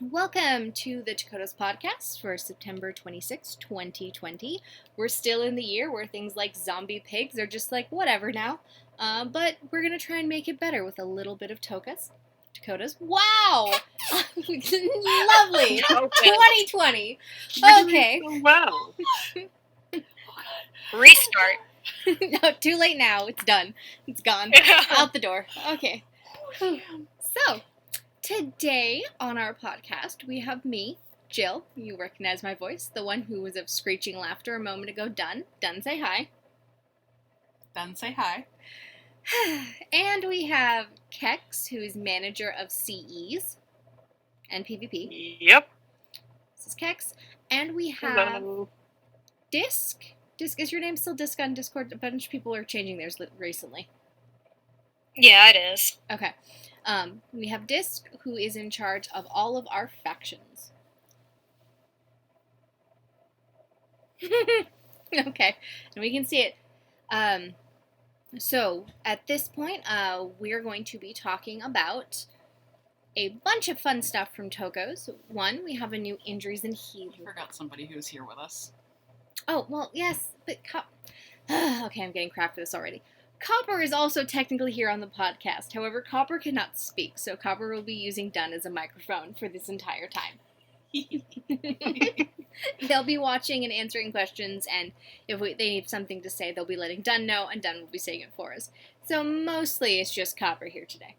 Welcome to the Tokotas podcast for September 26, 2020. We're still in the year where things like zombie pigs are just like whatever now, but we're going to try and make it better with a little bit of Tokotas. Wow! Lovely! 2020! Okay. Wow. Restart. No, too late now. It's done. It's gone. Out the door. Okay. So, today on our podcast, we have me, Jill. You recognize my voice, the one who was of screeching laughter a moment ago. Dun, say hi. Dun, say hi. And we have Kex, who is manager of CEs and PvP. Yep. This is Kex. And we have Hello. Disc. Disc, is your name still Disc on Discord? A bunch of people are changing theirs recently. Yeah, it is. Okay. We have Disc, who is in charge of all of our factions. Okay, and we can see it. So, at this point, we're going to be talking about a bunch of fun stuff from Tokos. One, we have a new injuries and healing. I forgot somebody who's here with us. Oh, well, yes, but okay, I'm getting crap for this already. Copper is also technically here on the podcast. However, Copper cannot speak, so Copper will be using Dun as a microphone for this entire time. They'll be watching and answering questions, and if they need something to say, they'll be letting Dun know, and Dun will be saying it for us. So mostly it's just Copper here today.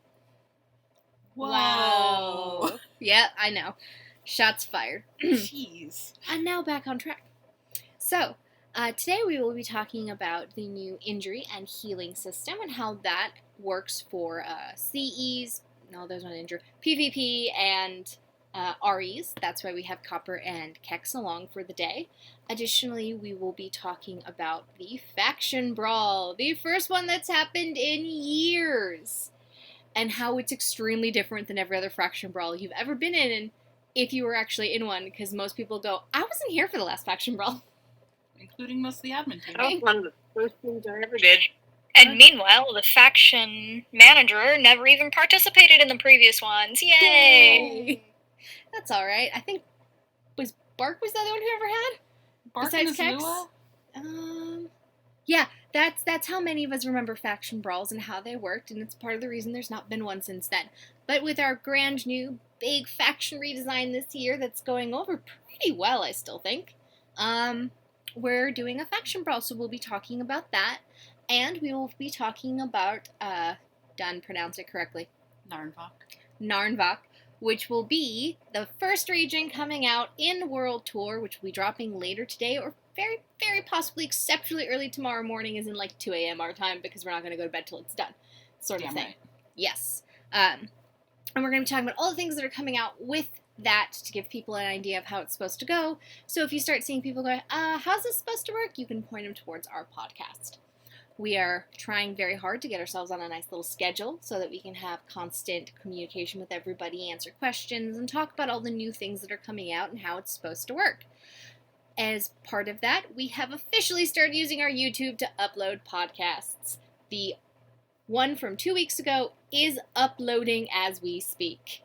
Whoa. Wow. Yeah, I know. Shots fired. Jeez. And now back on track. So, today we will be talking about the new injury and healing system and how that works for CEs, no, there's not injury, PvP, and REs. That's why we have Copper and Kex along for the day. Additionally, we will be talking about the Faction Brawl, the first one that's happened in years, and how it's extremely different than every other Faction Brawl you've ever been in, and if you were actually in one, because most people go, I wasn't here for the last Faction Brawl. Including most of the admin team. Oh. That was one of the first things I ever did. And meanwhile, the faction manager never even participated in the previous ones. Yay! That's alright. I think, Bark was the other one who ever had? Bark Besides and Kex? Azula? Yeah, that's how many of us remember Faction Brawls and how they worked, and it's part of the reason there's not been one since then. But with our grand new big faction redesign this year that's going over pretty well, I still think, we're doing a Faction Brawl, so we'll be talking about that, and we will be talking about, Dun, pronounce it correctly, Narnvak, which will be the first region coming out in World Tour, which will be dropping later today, or very, very possibly exceptionally early tomorrow morning, as in like 2 a.m. our time, because we're not going to go to bed till it's done, sort of Damn thing. right. Yes. And we're going to be talking about all the things that are coming out with that to give people an idea of how it's supposed to go. So if you start seeing people going, how's this supposed to work? You can point them towards our podcast. We are trying very hard to get ourselves on a nice little schedule so that we can have constant communication with everybody, answer questions, and talk about all the new things that are coming out and how it's supposed to work. As part of that, we have officially started using our YouTube to upload podcasts. The one from 2 weeks ago is uploading as we speak.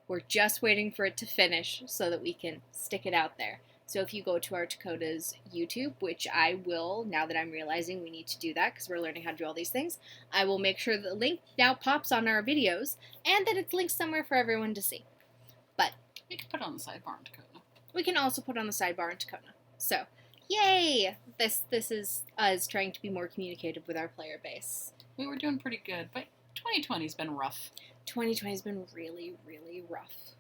We're just waiting for it to finish so that we can stick it out there. So if you go to our Tokotas YouTube, which I will, now that I'm realizing we need to do that because we're learning how to do all these things, I will make sure the link now pops on our videos and that it's linked somewhere for everyone to see. But We could put it on the sidebar in Tokota. we can also put it on the sidebar in Tokota. So, yay! This is us trying to be more communicative with our player base. We were doing pretty good, but 2020's been rough. 2020 has been really, really rough.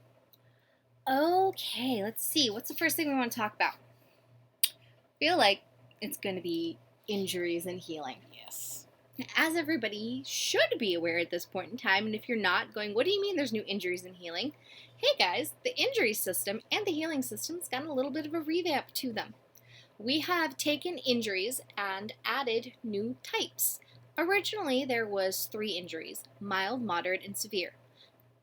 Okay, let's see. What's the first thing we want to talk about? Feel like it's going to be injuries and healing. Yes. As everybody should be aware at this point in time, and if you're not, going, what do you mean there's new injuries and healing? Hey guys, the injury system and the healing system's gotten a little bit of a revamp to them. We have taken injuries and added new types. Originally, there was 3 injuries, mild, moderate, and severe.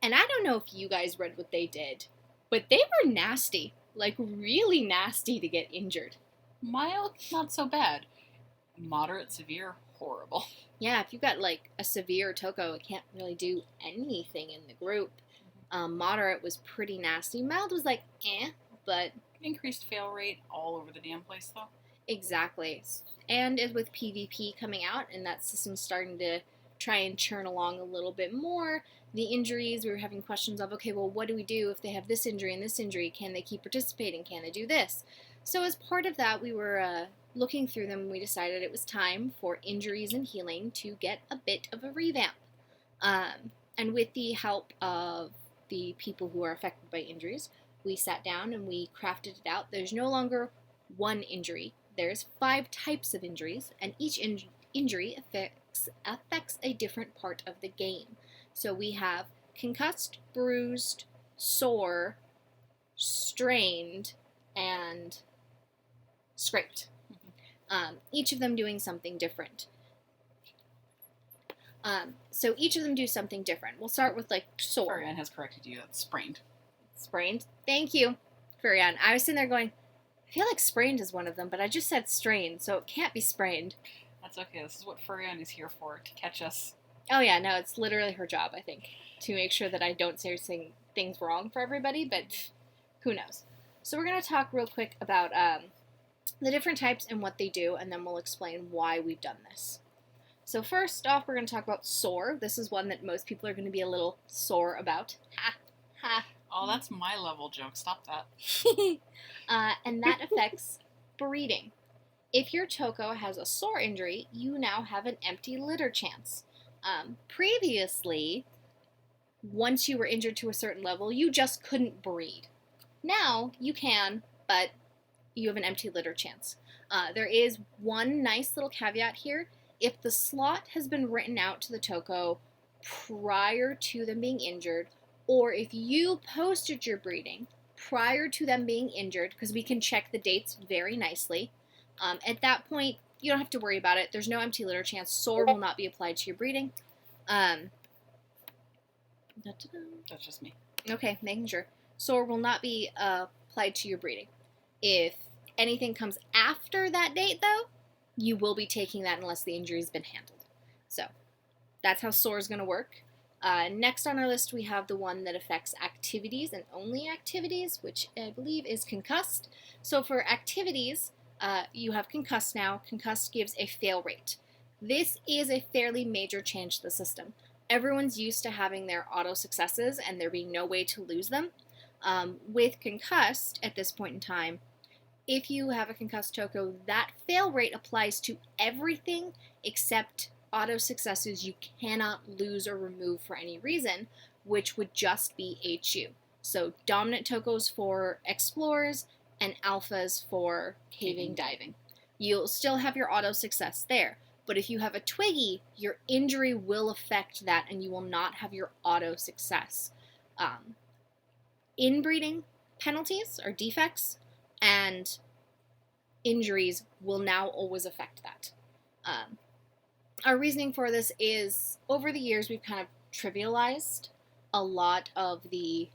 And I don't know if you guys read what they did, but they were nasty, like really nasty to get injured. Mild, not so bad. Moderate, severe, horrible. Yeah, if you've got like a severe Toko, it can't really do anything in the group. Moderate was pretty nasty. Mild was like, but Increased fail rate all over the damn place, though. exactly. And with PvP coming out and that system's starting to try and churn along a little bit more, the injuries, we were having questions of, okay, well, what do we do if they have this injury and this injury? Can they keep participating? Can they do this? So as part of that, we were looking through them and we decided it was time for injuries and healing to get a bit of a revamp. And with the help of the people who are affected by injuries, we sat down and we crafted it out. There's no longer one injury. There's 5 types of injuries, and each injury affects a different part of the game. So we have concussed, bruised, sore, strained, and scraped. Each of them doing something different. So each of them do something different. We'll start with, like, sore. Furion has corrected you. That's sprained. Sprained. Thank you, Furion. I was sitting there going, I feel like sprained is one of them, but I just said strained, so it can't be sprained. That's okay. This is what Furion is here for, to catch us. Oh yeah, no, it's literally her job, I think, to make sure that I don't say things wrong for everybody, but who knows. So we're going to talk real quick about the different types and what they do, and then we'll explain why we've done this. So first off, we're going to talk about sore. This is one that most people are going to be a little sore about. Ha, ha. Oh, that's my level joke. Stop that. And that affects breeding. If your Toko has a sore injury, you now have an empty litter chance. Previously, once you were injured to a certain level, you just couldn't breed. Now, you can, but you have an empty litter chance. There is one nice little caveat here. If the slot has been written out to the Toko prior to them being injured, or if you posted your breeding prior to them being injured, because we can check the dates very nicely, at that point, you don't have to worry about it. There's no empty litter chance. Sore will not be applied to your breeding. That's just me. Okay, making sure. Sore will not be applied to your breeding. If anything comes after that date, though, you will be taking that unless the injury has been handled. So, that's how sore is going to work. Next on our list, we have the one that affects activities and only activities, which I believe is concussed. So for activities, you have concussed now. Concussed gives a fail rate. This is a fairly major change to the system. Everyone's used to having their auto successes and there being no way to lose them. With concussed, at this point in time, if you have a concussed Toko, that fail rate applies to everything except auto successes you cannot lose or remove for any reason, which would just be HU. So dominant Tokos for explorers and alphas for caving, diving. You'll still have your auto success there, but if you have a Twiggy, your injury will affect that and you will not have your auto success. Inbreeding penalties or defects and injuries will now always affect that. Our reasoning for this is, over the years, we've kind of trivialized a lot of the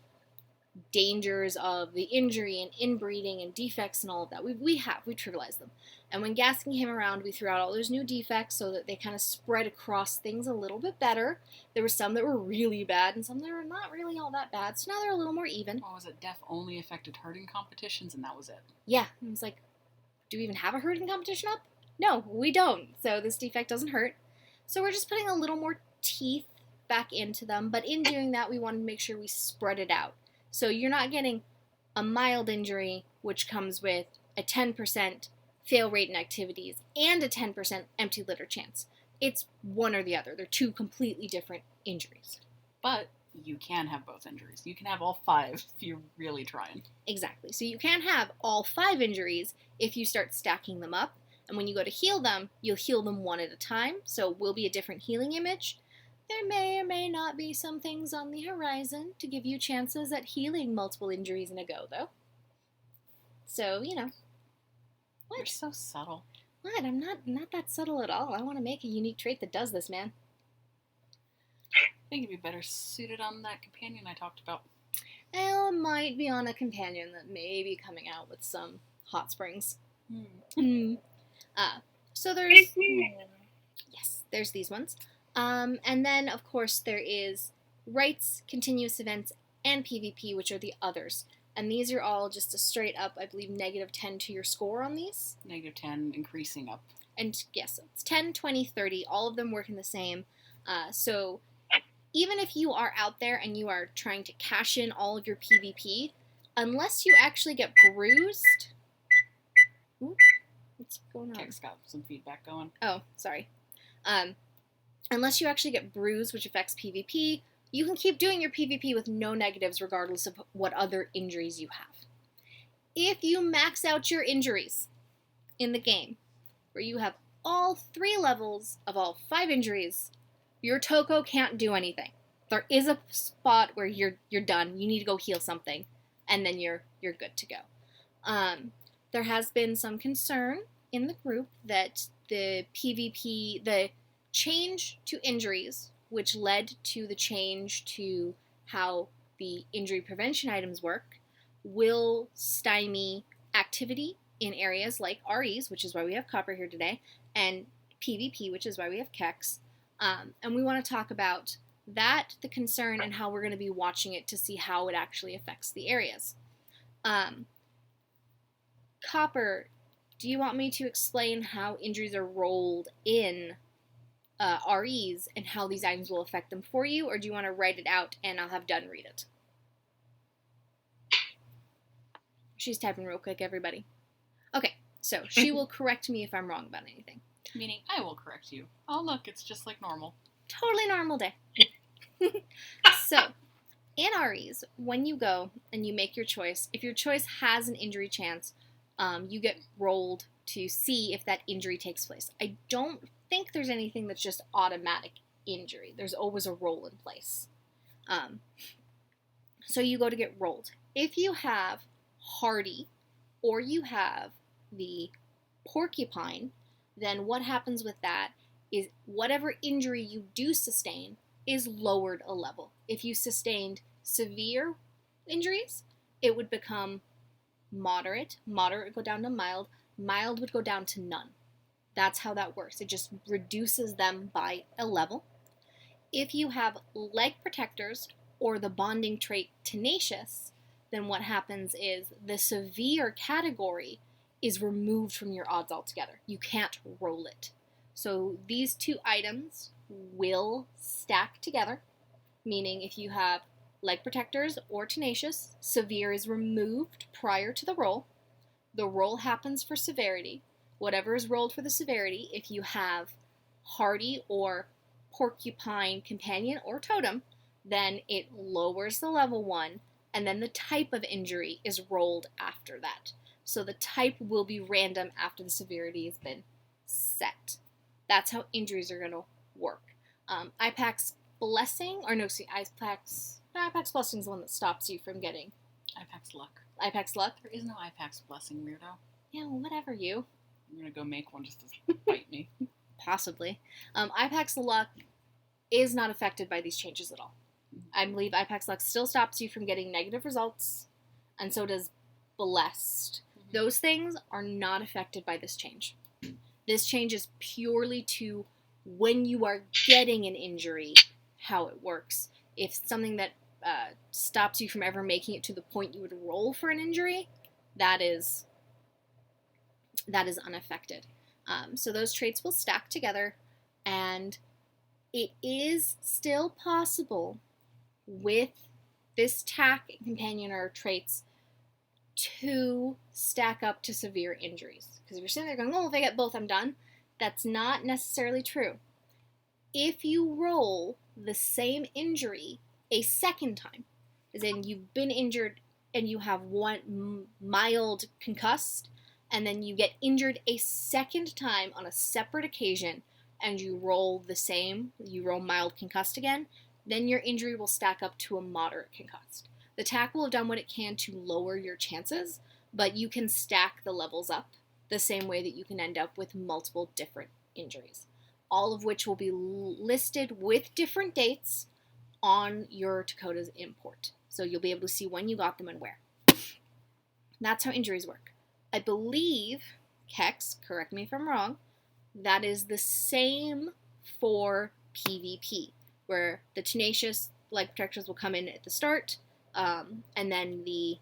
dangers of the injury and inbreeding and defects and all of that. We trivialized them. And when Gasking came around, we threw out all those new defects so that they kind of spread across things a little bit better. There were some that were really bad and some that were not really all that bad, so now they're a little more even. What was it? Def only affected herding competitions, and that was it. Yeah, and it was like, do we even have a herding competition up? No, we don't, so this defect doesn't hurt. So we're just putting a little more teeth back into them, but in doing that, we wanted to make sure we spread it out. So you're not getting a mild injury, which comes with a 10% fail rate in activities and a 10% empty litter chance. It's one or the other. They're two completely different injuries. But you can have both injuries. You can have all 5 if you're really trying. Exactly. So you can have all 5 injuries if you start stacking them up. And when you go to heal them, you'll heal them one at a time. So it will be a different healing image. There may or may not be some things on the horizon to give you chances at healing multiple injuries in a go, though. So, you know. What? You're so subtle. What? I'm not that subtle at all. I want to make a unique trait that does this, man. I think you'd be better suited on that companion I talked about. Well, it might be on a companion that may be coming out with some hot springs. So there's... Yes, there's these ones. And then, of course, there is rights, continuous events, and PvP, which are the others. And these are all just a straight up, I believe, -10 to your score on these. -10, increasing up. And yes, it's 10, 20, 30. All of them working the same. So even if you are out there and you are trying to cash in all of your PvP, unless you actually get bruised... Ooh, what's going on? Keck's got some feedback going. Oh, sorry. Unless you actually get bruised, which affects PvP, you can keep doing your PvP with no negatives regardless of what other injuries you have. If you max out your injuries in the game, where you have all 3 levels of all 5 injuries, your Toko can't do anything. There is a spot where you're done. You need to go heal something, and then you're good to go. There has been some concern in the group that the PvP, the change to injuries, which led to the change to how the injury prevention items work, will stymie activity in areas like REs, which is why we have Copper here today, and PvP, which is why we have Kex. And we want to talk about that, the concern, and how we're going to be watching it to see how it actually affects the areas. Copper, do you want me to explain how injuries are rolled in REs and how these items will affect them for you, or do you want to write it out and I'll have Dunn read it? She's typing real quick, everybody. Okay, so she will correct me if I'm wrong about anything. Meaning, I will correct you. Oh, look, it's just like normal. Totally normal day. So, in REs, when you go and you make your choice, if your choice has an injury chance, you get rolled to see if that injury takes place. I don't think there's anything that's just automatic injury. There's always a roll in place. So you go to get rolled. If you have Hardy or you have the Porcupine, then what happens with that is whatever injury you do sustain is lowered a level. If you sustained severe injuries, it would become moderate. Moderate would go down to mild. Mild would go down to none. That's how that works. It just reduces them by a level. If you have leg protectors or the bonding trait Tenacious, then what happens is the severe category is removed from your odds altogether. You can't roll it. So these 2 items will stack together, meaning if you have leg protectors or Tenacious, severe is removed prior to the roll. The roll happens for severity. Whatever is rolled for the severity, if you have Hardy or Porcupine Companion or Totem, then it lowers the level 1, and then the type of injury is rolled after that. So the type will be random after the severity has been set. That's how injuries are going to work. IPAC's Blessing, or no, see, IPAC's Blessing is the one that stops you from getting. IPAC's Luck. IPAC's Luck? There is no IPAC's Blessing, weirdo. Yeah, well, whatever, you. I'm going to go make one just to bite me. Possibly. IPAC's Luck is not affected by these changes at all. I believe IPAC's Luck still stops you from getting negative results, and so does Blessed. Those things are not affected by this change. This change is purely to when you are getting an injury, how it works. If it's something that stops you from ever making it to the point you would roll for an injury, that is unaffected. So those traits will stack together, and it is still possible with this tack companion or traits to stack up to severe injuries. Because if you're sitting there going, oh, if I get both, I'm done, that's not necessarily true. If you roll the same injury a second time, as in you've been injured and you have one mild concussed, and then you get injured a second time on a separate occasion, and you roll the same, you roll mild concussed again, then your injury will stack up to a moderate concussed. The tack will have done what it can to lower your chances, but you can stack the levels up the same way that you can end up with multiple different injuries, all of which will be listed with different dates on your Tokota's import. So you'll be able to see when you got them and where. That's how injuries work. I believe, Kex, correct me if I'm wrong, that is the same for PvP, where the Tenacious leg protectors will come in at the start, And then the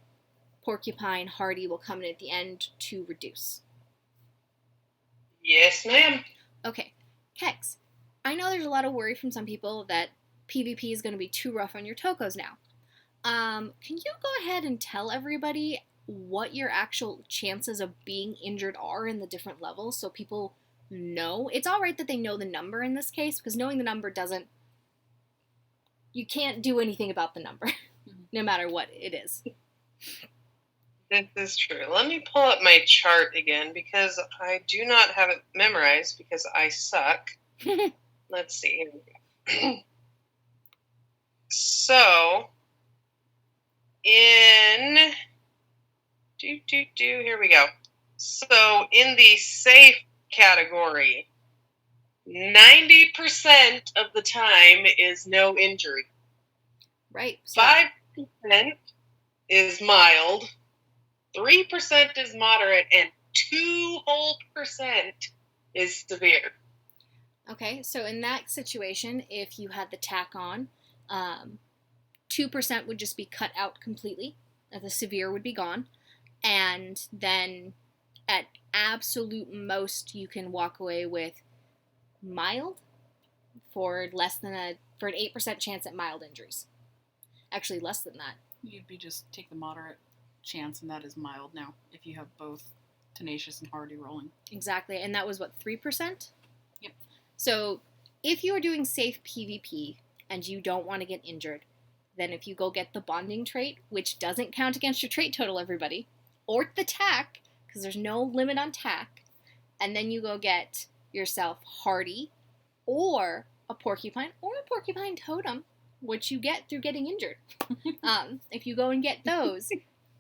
porcupine hardy will come in at the end to reduce. Yes, ma'am. Okay, Kex, I know there's a lot of worry from some people that PvP is going to be too rough on your Tokos now. Can you go ahead and tell everybody what your actual chances of being injured are in the different levels so people know? It's alright that they know the number in this case, because knowing the number doesn't... You can't do anything about the number, no matter what it is. This is true. Let me pull up my chart again, because I do not have it memorized, because I suck. Let's see. Here we go. So, here we go. So, in the safe category, 90% of the time is no injury. Right. So 5% is mild, 3% is moderate, and 2% is severe. Okay, so in that situation, if you had the tack on, 2% would just be cut out completely. The severe would be gone. And then at absolute most, you can walk away with mild for an 8% chance at mild injuries. Actually, less than that. You'd be just take the moderate chance, and that is mild now, if you have both tenacious and hardy rolling. Exactly, and that was what, 3%? Yep. So if you are doing safe PvP and you don't want to get injured, then if you go get the bonding trait, which doesn't count against your trait total, everybody, or the tack, because there's no limit on tack, and then you go get yourself hardy, or a porcupine totem, which you get through getting injured. If you go and get those,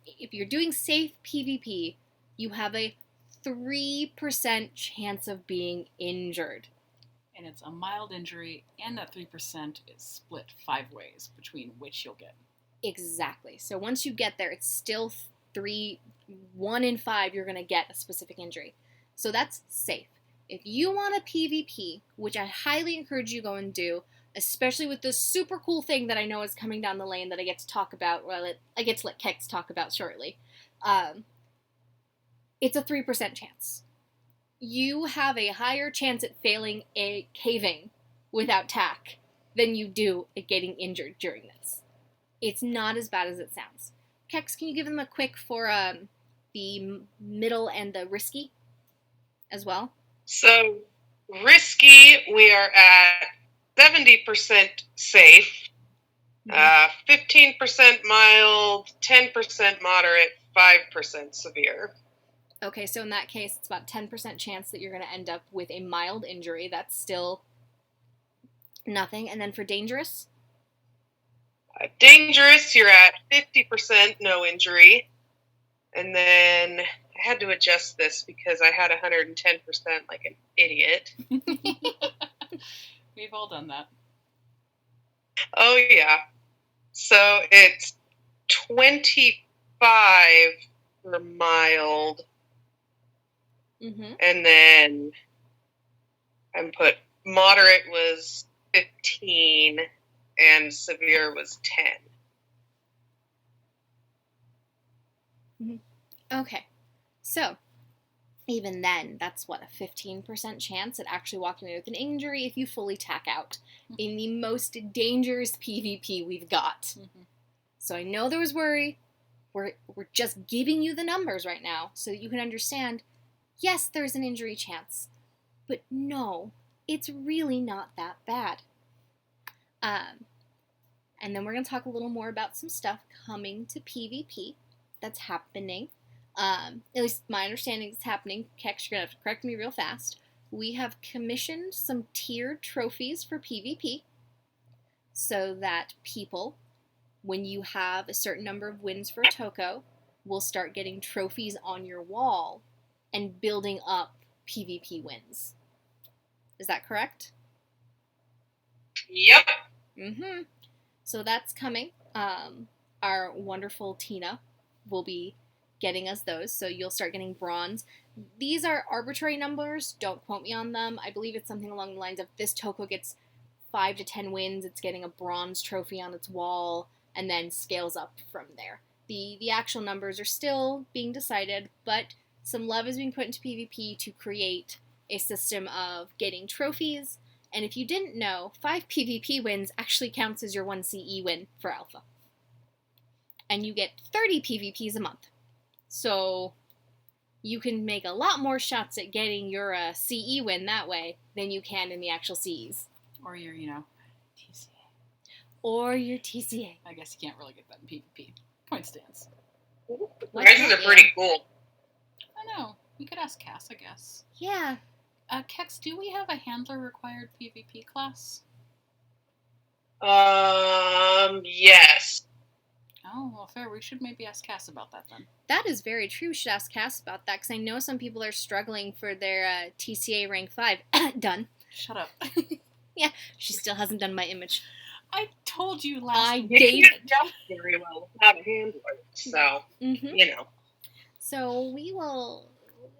if you're doing safe PvP, you have a 3% chance of being injured. And it's a mild injury, and that 3% is split 5 ways between which you'll get. Exactly. So once you get there, it's still 1 in 5 you're going to get a specific injury. So that's safe. If you want a PvP, which I highly encourage you go and do, especially with this super cool thing that I know is coming down the lane that I get to talk about, I get to let Kex talk about shortly, it's a 3% chance. You have a higher chance at failing a caving without tack than you do at getting injured during this. It's not as bad as it sounds. Kex, can you give them a quick for the middle and the risky as well? So, risky, we are at 70% safe, 15% mild, 10% moderate, 5% severe. Okay, so in that case, it's about 10% chance that you're going to end up with a mild injury. That's still nothing. And then for dangerous? Dangerous, you're at 50% no injury. And then I had to adjust this because I had 110% like an idiot. We've all done that. Oh, yeah. So it's 25 for mild. Mm-hmm. And then I put moderate was 15 and severe was 10. Mm-hmm. Okay. So, even then, that's what, a 15% chance at actually walking away with an injury if you fully tack out in the most dangerous PvP we've got. Mm-hmm. So I know there was worry. We're just giving you the numbers right now so that you can understand, yes, there's an injury chance, but no, it's really not that bad. And then we're going to talk a little more about some stuff coming to PvP that's happening. At least my understanding is happening. Kex, you're going to have to correct me real fast. We have commissioned some tiered trophies for PvP so that people, when you have a certain number of wins for a Toko, will start getting trophies on your wall and building up PvP wins. Is that correct? Yep. Mm-hmm. So that's coming. Our wonderful Tina will be getting us those, so you'll start getting bronze. These are arbitrary numbers. Don't quote me on them. I believe it's something along the lines of this Toko gets 5 to 10 wins, it's getting a bronze trophy on its wall. and then scales up from there. The actual numbers are still being decided, but some love is being put into PvP to create a system of getting trophies. And if you didn't know, 5 PvP wins actually counts as your 1 CE win for Alpha. And you get 30 PvPs a month. So you can make a lot more shots at getting your CE win that way than you can in the actual CEs. Or your, TCA. Or your TCA. I guess you can't really get that in PvP. Point stands. Prizes are pretty cool. I know. We could ask Cass, I guess. Yeah. Kex, do we have a handler required PvP class? Yes. Oh, well, fair. We should maybe ask Cass about that then. That is very true. We should ask Cass about that, because I know some people are struggling for their TCA rank 5. Done. Shut up. Yeah, she still hasn't done my image. I told you last week. did. You can't jump very well without a handler, so, So we will...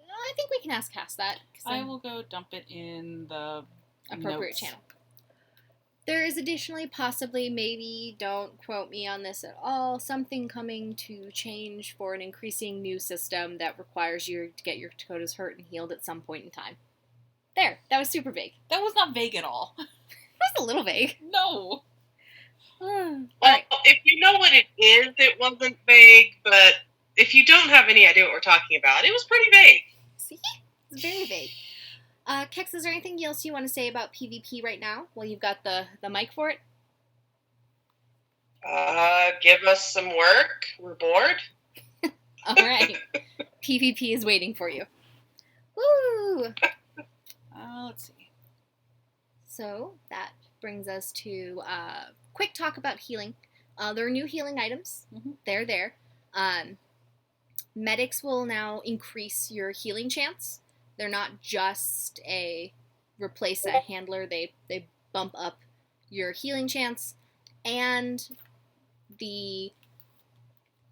I think we can ask Cass that. I will go dump it in the appropriate notes. channel. There is additionally, possibly, maybe, don't quote me on this at all, something coming to change for an increasing new system that requires you to get your Tokotas hurt and healed at some point in time. There, that was super vague. That was not vague at all. It was a little vague. No. Well, if you know what it is, it wasn't vague, but if you don't have any idea what we're talking about, it was pretty vague. See? It's very vague. Kex, is there anything else you want to say about PvP right now? Well, you've got the mic for it. Give us some work. We're bored. All right. PvP is waiting for you. Woo! Let's see. So that brings us to quick talk about healing. There are new healing items. Mm-hmm. They're there. Medics will now increase your healing chance. They're not just replace a handler. They bump up your healing chance. And a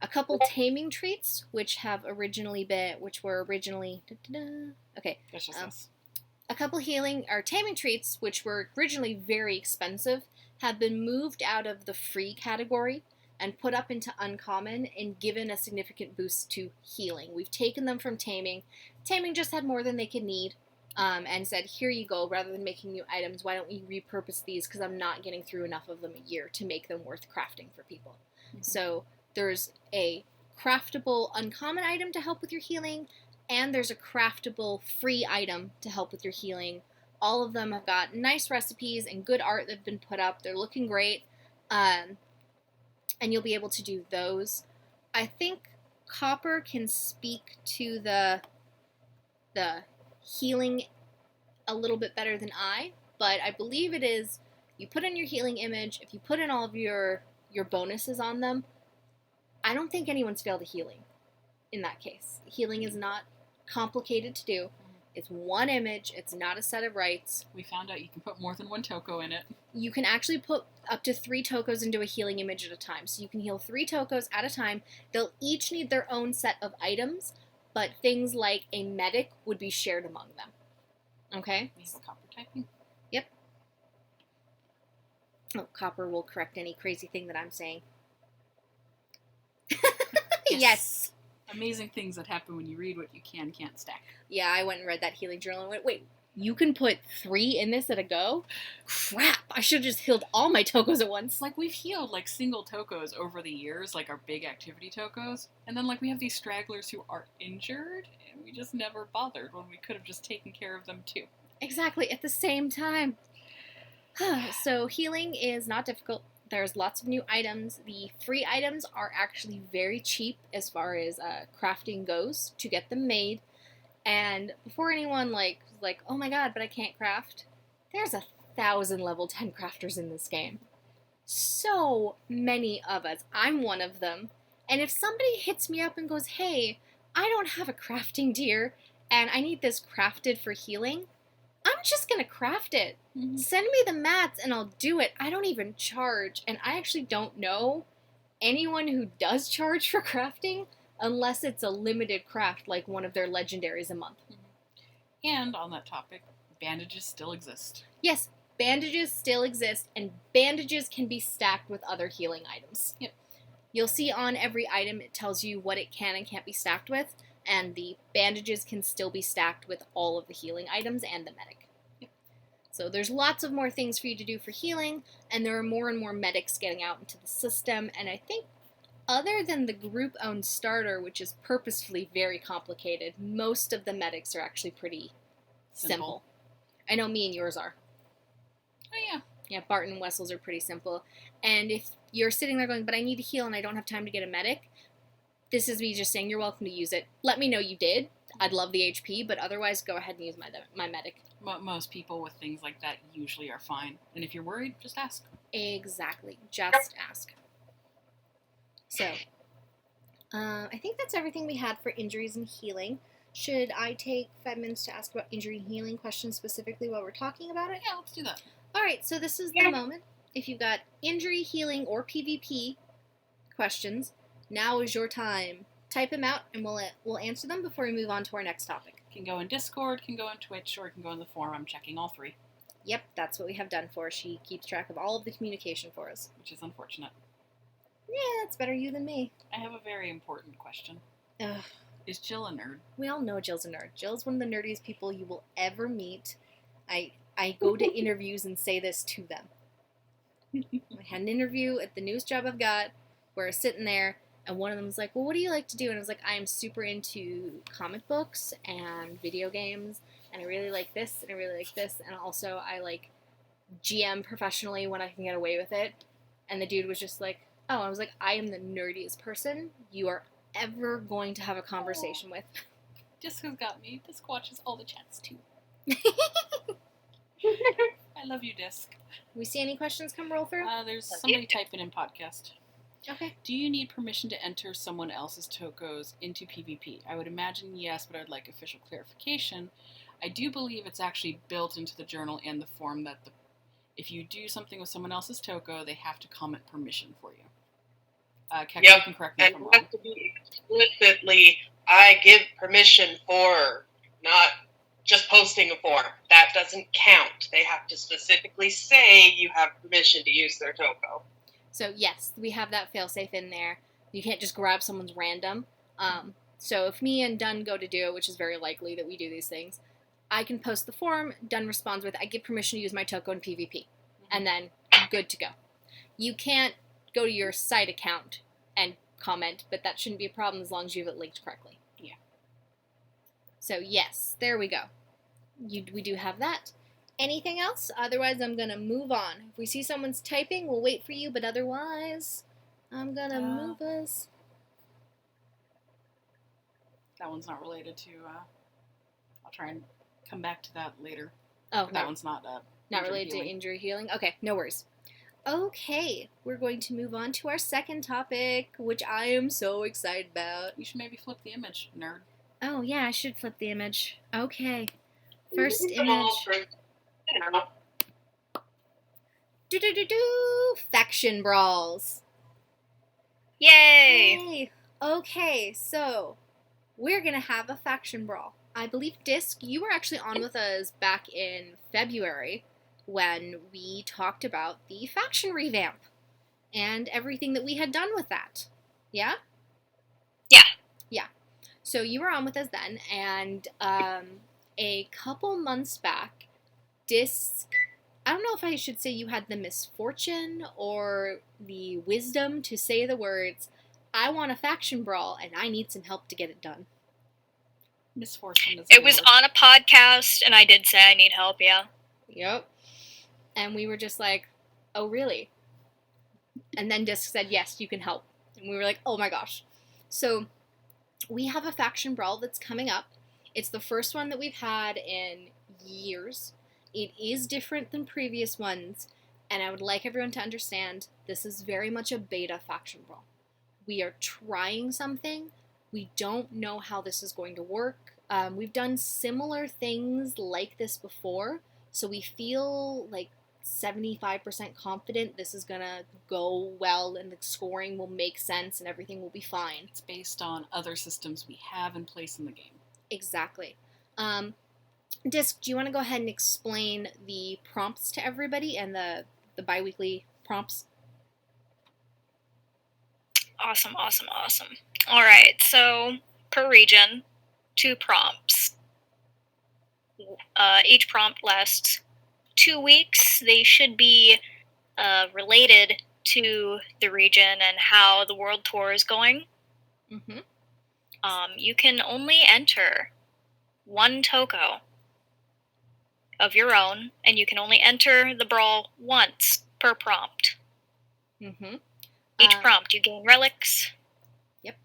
couple taming traits, which were originally okay. That's just us. A couple taming traits, which were originally very expensive, have been moved out of the free category and put up into uncommon and given a significant boost to healing. We've taken them from taming. Taming just had more than they could need, and said, here you go, rather than making new items, why don't we repurpose these, because I'm not getting through enough of them a year to make them worth crafting for people. Mm-hmm. So there's a craftable uncommon item to help with your healing, and there's a craftable free item to help with your healing. All of them have got nice recipes and good art that have been put up. They're looking great. And you'll be able to do those. I think Copper can speak to the healing a little bit better than I, but I believe it is, you put in your healing image, if you put in all of your bonuses on them, I don't think anyone's failed a healing in that case. Healing is not complicated to do. It's one image. It's not a set of rights. We found out you can put more than one Toko in it. You can actually put up to 3 Tokos into a healing image at a time. So you can heal 3 Tokos at a time. They'll each need their own set of items, but things like a medic would be shared among them. Okay? We have copper typing. Yep. Oh, Copper will correct any crazy thing that I'm saying. Yes. Amazing things that happen when you read what you can't stack. Yeah, I went and read that healing journal and went, wait, you can put 3 in this at a go? Crap, I should have just healed all my Tokos at once. Like, we've healed, single Tokos over the years, our big activity Tokos, and then, we have these stragglers who are injured, and we just never bothered when we could have just taken care of them, too. Exactly, at the same time. So, healing is not difficult. There's lots of new items. The free items are actually very cheap as far as crafting goes to get them made. And before anyone oh my god, but I can't craft, there's 1,000 level 10 crafters in this game. So many of us. I'm one of them. And if somebody hits me up and goes, hey, I don't have a crafting gear and I need this crafted for healing, I'm just going to craft it. Mm-hmm. Send me the mats and I'll do it. I don't even charge. And I actually don't know anyone who does charge for crafting unless it's a limited craft like one of their legendaries a month. Mm-hmm. And on that topic, bandages still exist. Yes, bandages still exist, and bandages can be stacked with other healing items. Yep. You'll see on every item it tells you what it can and can't be stacked with, and the bandages can still be stacked with all of the healing items and the medic. Yep. So there's lots of more things for you to do for healing, and there are more and more medics getting out into the system, and I think other than the group-owned starter, which is purposefully very complicated, most of the medics are actually pretty simple. I know me and yours are. Oh, yeah. Yeah, Bart and Wessel's are pretty simple. And if you're sitting there going, but I need to heal and I don't have time to get a medic, this is me just saying you're welcome to use it. Let me know you did. I'd love the HP, but otherwise go ahead and use my medic. Most people with things like that usually are fine. And if you're worried, just ask. Exactly. Just ask. So, I think that's everything we had for injuries and healing. Should I take 5 minutes to ask about injury and healing questions specifically while we're talking about it? Yeah, let's do that. Alright, so this is the moment. If you've got injury, healing, or PvP questions, now is your time. Type them out, and we'll answer them before we move on to our next topic. Can go in Discord, can go in Twitch, or it can go in the forum. I'm checking all three. Yep, that's what we have done for her. She keeps track of all of the communication for us. Which is unfortunate. Yeah, that's better you than me. I have a very important question. Ugh. Is Jill a nerd? We all know Jill's a nerd. Jill's one of the nerdiest people you will ever meet. I go to interviews and say this to them. I had an interview at the newest job I've got where I was sitting there, and one of them was like, well, what do you like to do? And I was like, I am super into comic books and video games, and I really like this, and I really like this, and also I like GM professionally when I can get away with it. And the dude was just like, oh, I was like, I am the nerdiest person you are ever going to have a conversation with. Disc has got me. Disc watches all the chats too. I love you, Disc. We see any questions come roll through? There's somebody typing in podcast. Okay. Do you need permission to enter someone else's tokos into PvP? I would imagine yes, but I'd like official clarification. I do believe it's actually built into the journal and the form that if you do something with someone else's toko, they have to comment permission for you. Kek, you can correct me if I'm And wrong. it has to be explicitly, I give permission for, not just posting a form. That doesn't count. They have to specifically say you have permission to use their toko. So yes, we have that failsafe in there. You can't just grab someone's random. So if me and Dunn go to do it, which is very likely that we do these things, I can post the form, Dunn responds with, I give permission to use my toko in PvP. And then good to go. You can't go to your site account and comment, but that shouldn't be a problem as long as you have it linked correctly. Yeah. So yes, there we go. We do have that. Anything else? Otherwise, I'm going to move on. If we see someone's typing, we'll wait for you, but otherwise, I'm going to move us. That one's not related to, I'll try and come back to that later. Oh, That one's not related to injury healing? Okay, no worries. Okay, we're going to move on to our second topic, which I am so excited about. You should maybe flip the image, nerd. Oh, yeah, I should flip the image. Okay. First Come on, image. for, you know. Faction brawls. Yay! Yay. Okay, so we're going to have a faction brawl. I believe, Disc, you were actually on with us back in February when we talked about the faction revamp and everything that we had done with that. Yeah? Yeah. Yeah. So you were on with us then, and a couple months back, Disc, I don't know if I should say you had the misfortune or the wisdom to say the words, I want a faction brawl and I need some help to get it done. Misfortune is It was on a podcast, and I did say I need help, yeah. Yep. And we were just like, oh, really? And then Disc said, yes, you can help. And we were like, oh my gosh. So we have a faction brawl that's coming up. It's the first one that we've had in years. It is different than previous ones. And I would like everyone to understand this is very much a beta faction brawl. We are trying something. We don't know how this is going to work. We've done similar things like this before, so we feel like 75% confident this is going to go well and the scoring will make sense and everything will be fine. It's based on other systems we have in place in the game. Exactly. Disc, do you want to go ahead and explain the prompts to everybody and the bi-weekly prompts? Awesome. All right, so per region, 2 prompts. Each prompt lasts 2 weeks. They should be related to the region and how the world tour is going. Mm-hmm. You can only enter 1 Toko of your own, and you can only enter the Brawl once per prompt. Mm-hmm. Each prompt, you gain relics. Yep.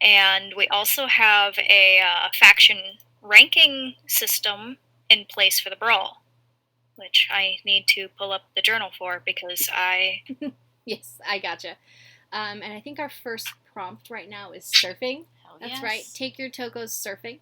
And we also have a faction ranking system in place for the Brawl, which I need to pull up the journal for because I... Yes, I gotcha. And I think our first prompt right now is surfing. Hell That's yes. right. Take your Tokos surfing.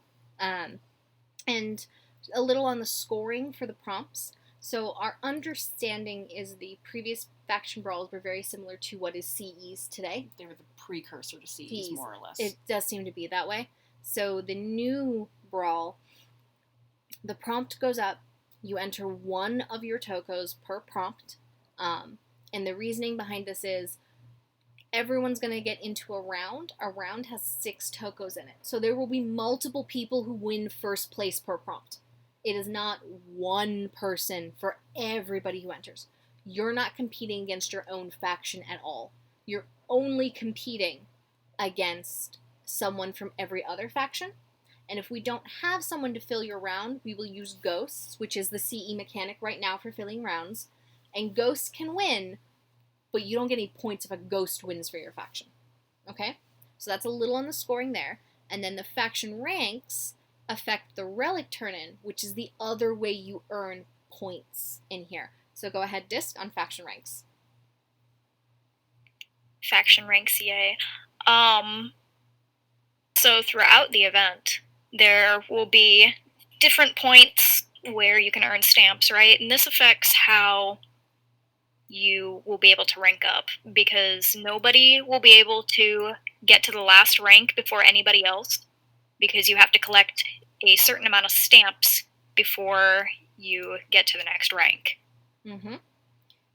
And a little on the scoring for the prompts. So our understanding is the previous faction brawls were very similar to what is CEs today. They were the precursor to CEs, CEs. more or less. It does seem to be that way. So the new brawl, the prompt goes up. You enter 1 of your Tokos per prompt. And the reasoning behind this is everyone's going to get into a round. A round has 6 Tokos in it. So there will be multiple people who win first place per prompt. It is not 1 person for everybody who enters. You're not competing against your own faction at all. You're only competing against someone from every other faction. And if we don't have someone to fill your round, we will use ghosts, which is the CE mechanic right now for filling rounds. And ghosts can win, but you don't get any points if a ghost wins for your faction. Okay? So that's a little on the scoring there. And then the faction ranks affect the relic turn-in, which is the other way you earn points in here. So go ahead, Disc, on faction ranks. Faction ranks, yay. So throughout the event, there will be different points where you can earn stamps, right? And this affects how you will be able to rank up, because nobody will be able to get to the last rank before anybody else, because you have to collect a certain amount of stamps before you get to the next rank. Mm-hmm.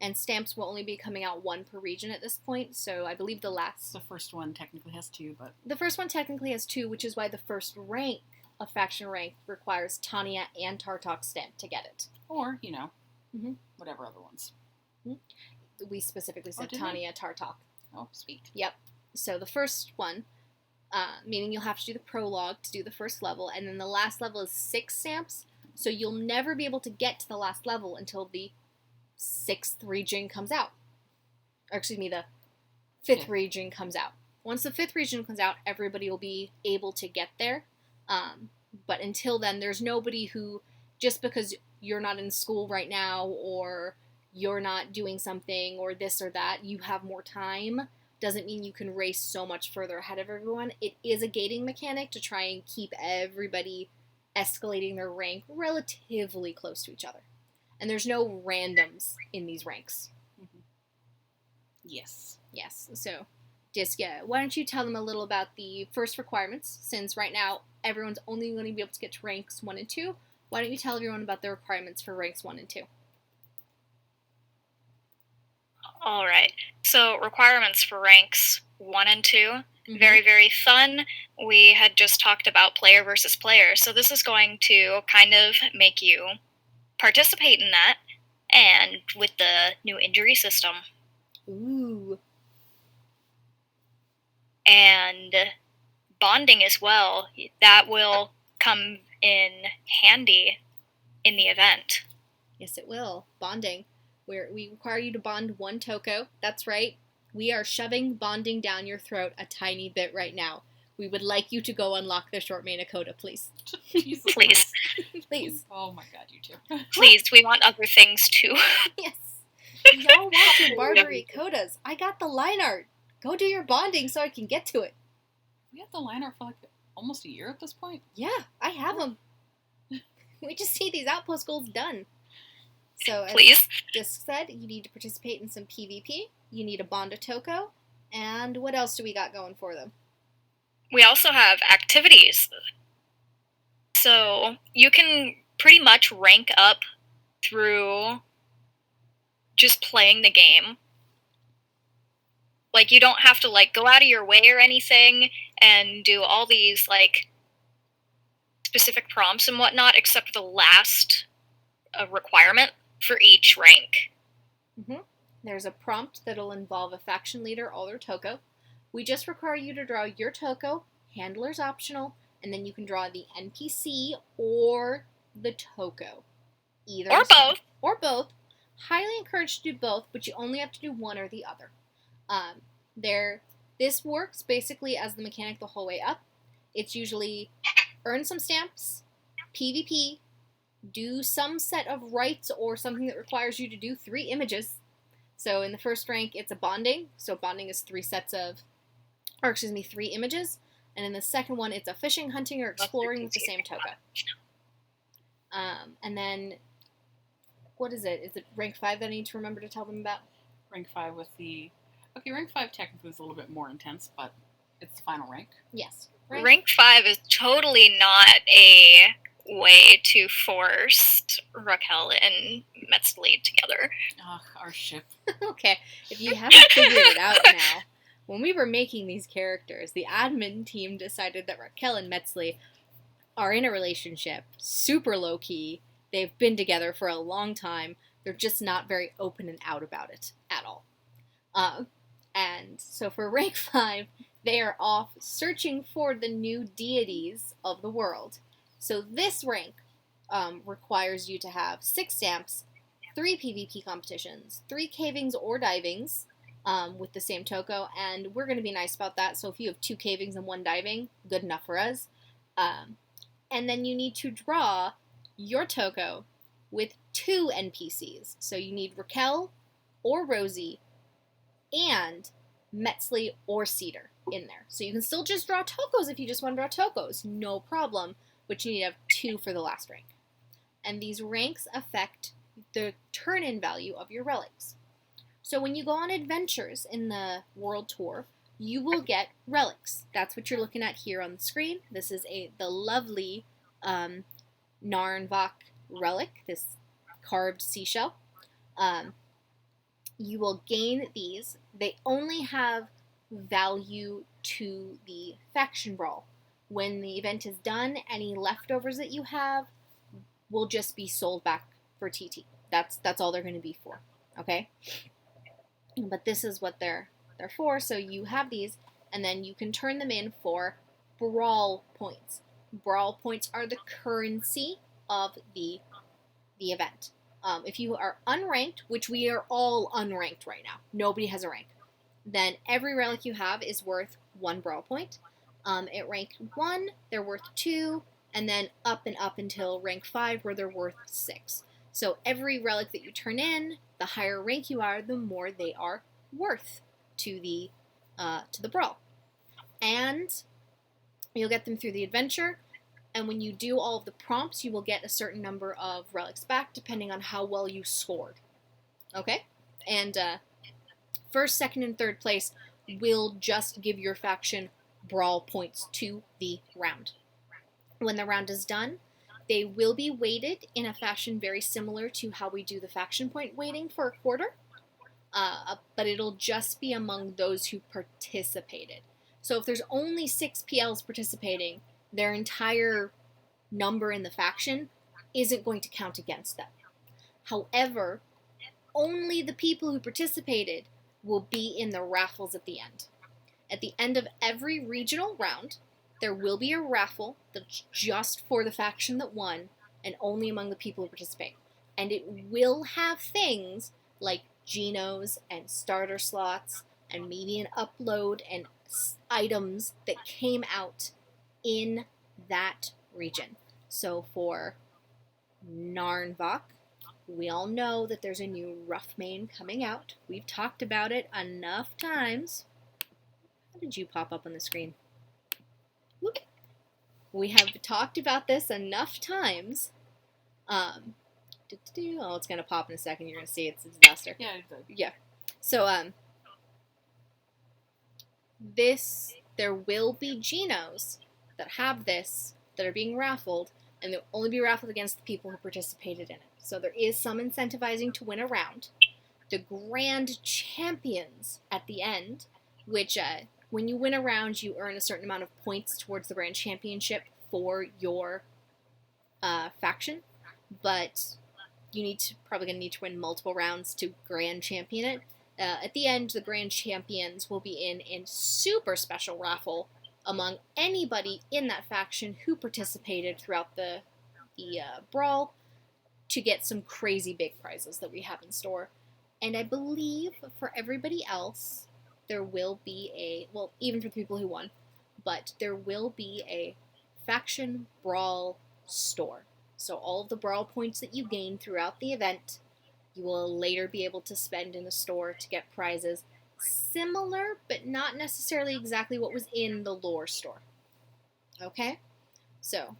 And stamps will only be coming out 1 per region at this point, so I believe The first one technically has 2, but... The first one technically has 2, which is why the first rank of faction rank requires Tanya and Tartok stamp to get it. Or, Mhm. whatever other ones. We specifically said did we? Tanya, Tartok. Oh, sweet. Yep. So the first one, meaning you'll have to do the prologue to do the first level, and then the last level is 6 stamps, so you'll never be able to get to the last level until the 6th region comes out. Or excuse me, the 5th region comes out. Once the 5th region comes out, everybody will be able to get there. But until then, there's nobody who, just because you're not in school right now, or you're not doing something, or this or that, you have more time, doesn't mean you can race so much further ahead of everyone. It is a gating mechanic to try and keep everybody escalating their rank relatively close to each other. And there's no randoms in these ranks. Mm-hmm. Yes. Yes, so, Disc, why don't you tell them a little about the first requirements, since right now everyone's only going to be able to get to ranks 1 and 2. Why don't you tell everyone about the requirements for ranks 1 and 2? All right. So requirements for ranks 1 and 2, Mm-hmm. very, very fun. We had just talked about player versus player, so this is going to kind of make you participate in that, and with the new injury system. Ooh. And bonding as well, that will come in handy in the event. Yes, it will. Bonding. We require you to bond 1 Toko. That's right. We are shoving bonding down your throat a tiny bit right now. We would like you to go unlock the short main Tokotas, please. Jesus Please. Christ. Please. Oh my god, you two. Please, we want other things too. Yes. Y'all want your Barbary Tokotas. I got the line art. Go do your bonding so I can get to it. We have the line art for like almost a year at this point. Yeah, I have them. We just see these outpost goals done. So, as Please. Disc said, you need to participate in some PvP. You need a bond a Toko. And what else do we got going for them? We also have activities. So you can pretty much rank up through just playing the game. Like, you don't have to, like, go out of your way or anything and do all these, like, specific prompts and whatnot, except the last requirement for each rank. There's a prompt that'll involve a faction leader or their Toko. We just require you to draw your Toko, handler's optional, and then you can draw the NPC or the Toko. Either Or both. Or both. Highly encouraged to do both, but you only have to do one or the other. This works basically as the mechanic the whole way up. It's usually earn some stamps, PvP, do some set of rites or something that requires you to do 3 images. So in the first rank, it's a bonding. So bonding is 3 images. And in the second one, it's a fishing, hunting, or exploring with the same Toko. And then, what is it? Is it rank 5 that I need to remember to tell them about? Rank 5 with the... Okay, rank 5 technically is a little bit more intense, but it's the final rank. Yes. Rank 5 is totally not a way to force Raquel and Metzli together. Ugh, our ship. Okay, if you haven't figured it out now, when we were making these characters, the admin team decided that Raquel and Metzli are in a relationship, super low-key. They've been together for a long time. They're just not very open and out about it at all. And so for rank 5, they are off searching for the new deities of the world. So this rank requires you to have 6 stamps, 3 PvP competitions, 3 cavings or divings with the same Toko, and we're going to be nice about that. So if you have 2 cavings and 1 diving, good enough for us. And then you need to draw your Toko with 2 NPCs. So you need Raquel or Rosie and Metzli or Cedar in there. So you can still just draw Tokos if you just want to draw Tokos, no problem, but you need to have 2 for the last rank. And these ranks affect the turn-in value of your relics. So when you go on adventures in the World Tour, you will get relics. That's what you're looking at here on the screen. This is the lovely Narnvak relic, this carved seashell. You will gain these. They only have value to the faction brawl. When the event is done, any leftovers that you have will just be sold back for TT. That's all they're going to be for, okay? But this is what they're for, so you have these, and then you can turn them in for Brawl points. Brawl points are the currency of the event. If you are unranked, which we are all unranked right now, nobody has a rank, then every relic you have is worth 1 Brawl point. At rank 1, they're worth 2, and then up and up until rank 5, where they're worth 6. So every relic that you turn in, the higher rank you are, the more they are worth to the Brawl. And you'll get them through the adventure, and when you do all of the prompts, you will get a certain number of relics back, depending on how well you scored. Okay? And first, second, and third place will just give your faction Brawl points to the round. When the round is done, they will be weighted in a fashion very similar to how we do the faction point weighting for a quarter, but it'll just be among those who participated. So if there's only 6 PLs participating, their entire number in the faction isn't going to count against them. However, only the people who participated will be in the raffles at the end. At the end of every regional round, there will be a raffle that's just for the faction that won, and only among the people who participate. And it will have things like genos and starter slots, and maybe an upload and items that came out in that region. So for Narnvak, we all know that there's a new rough main coming out. We've talked about it enough times. How did you pop up on the screen? Whoop. We have talked about this enough times. Oh, it's going to pop in a second. You're going to see it's a disaster. Yeah, it did. Yeah. So, there will be genos that have this, that are being raffled, and they'll only be raffled against the people who participated in it. So there is some incentivizing to win a round. The grand champions at the end, which when you win a round, you earn a certain amount of points towards the grand championship for your faction, but probably going to need to win multiple rounds to grand champion it. At the end, the grand champions will be in a super special raffle among anybody in that faction who participated throughout the Brawl to get some crazy big prizes that we have in store. And I believe for everybody else, there will be even for the people who won, but there will be a faction Brawl store. So all of the Brawl points that you gain throughout the event, you will later be able to spend in the store to get prizes similar, but not necessarily exactly what was in the lore store. Okay? So,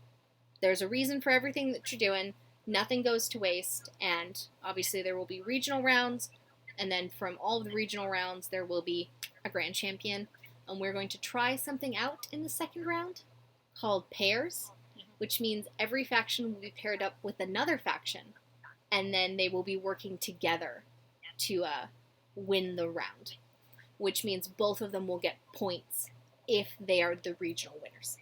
there's a reason for everything that you're doing. Nothing goes to waste, and obviously there will be regional rounds, and then from all of the regional rounds, there will be a grand champion, and we're going to try something out in the second round called pairs, which means every faction will be paired up with another faction, and then they will be working together to win the round, which means both of them will get points if they are the regional winners.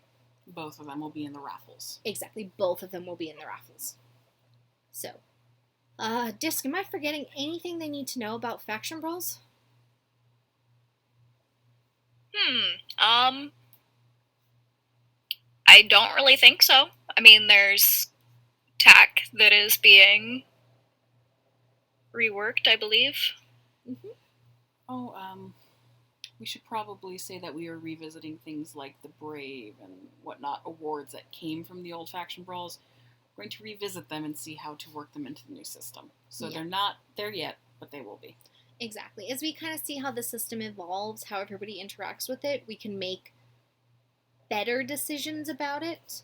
Both of them will be in the raffles. Exactly, both of them will be in the raffles. So, Disc, am I forgetting anything they need to know about faction brawls? I don't really think so. I mean, there's tack that is being reworked, I believe. Mm-hmm. We should probably say that we are revisiting things like the Brave and whatnot awards that came from the old faction brawls. We're going to revisit them and see how to work them into the new system. So They're not there yet, but they will be. Exactly. As we kind of see how the system evolves, how everybody interacts with it, we can make better decisions about it.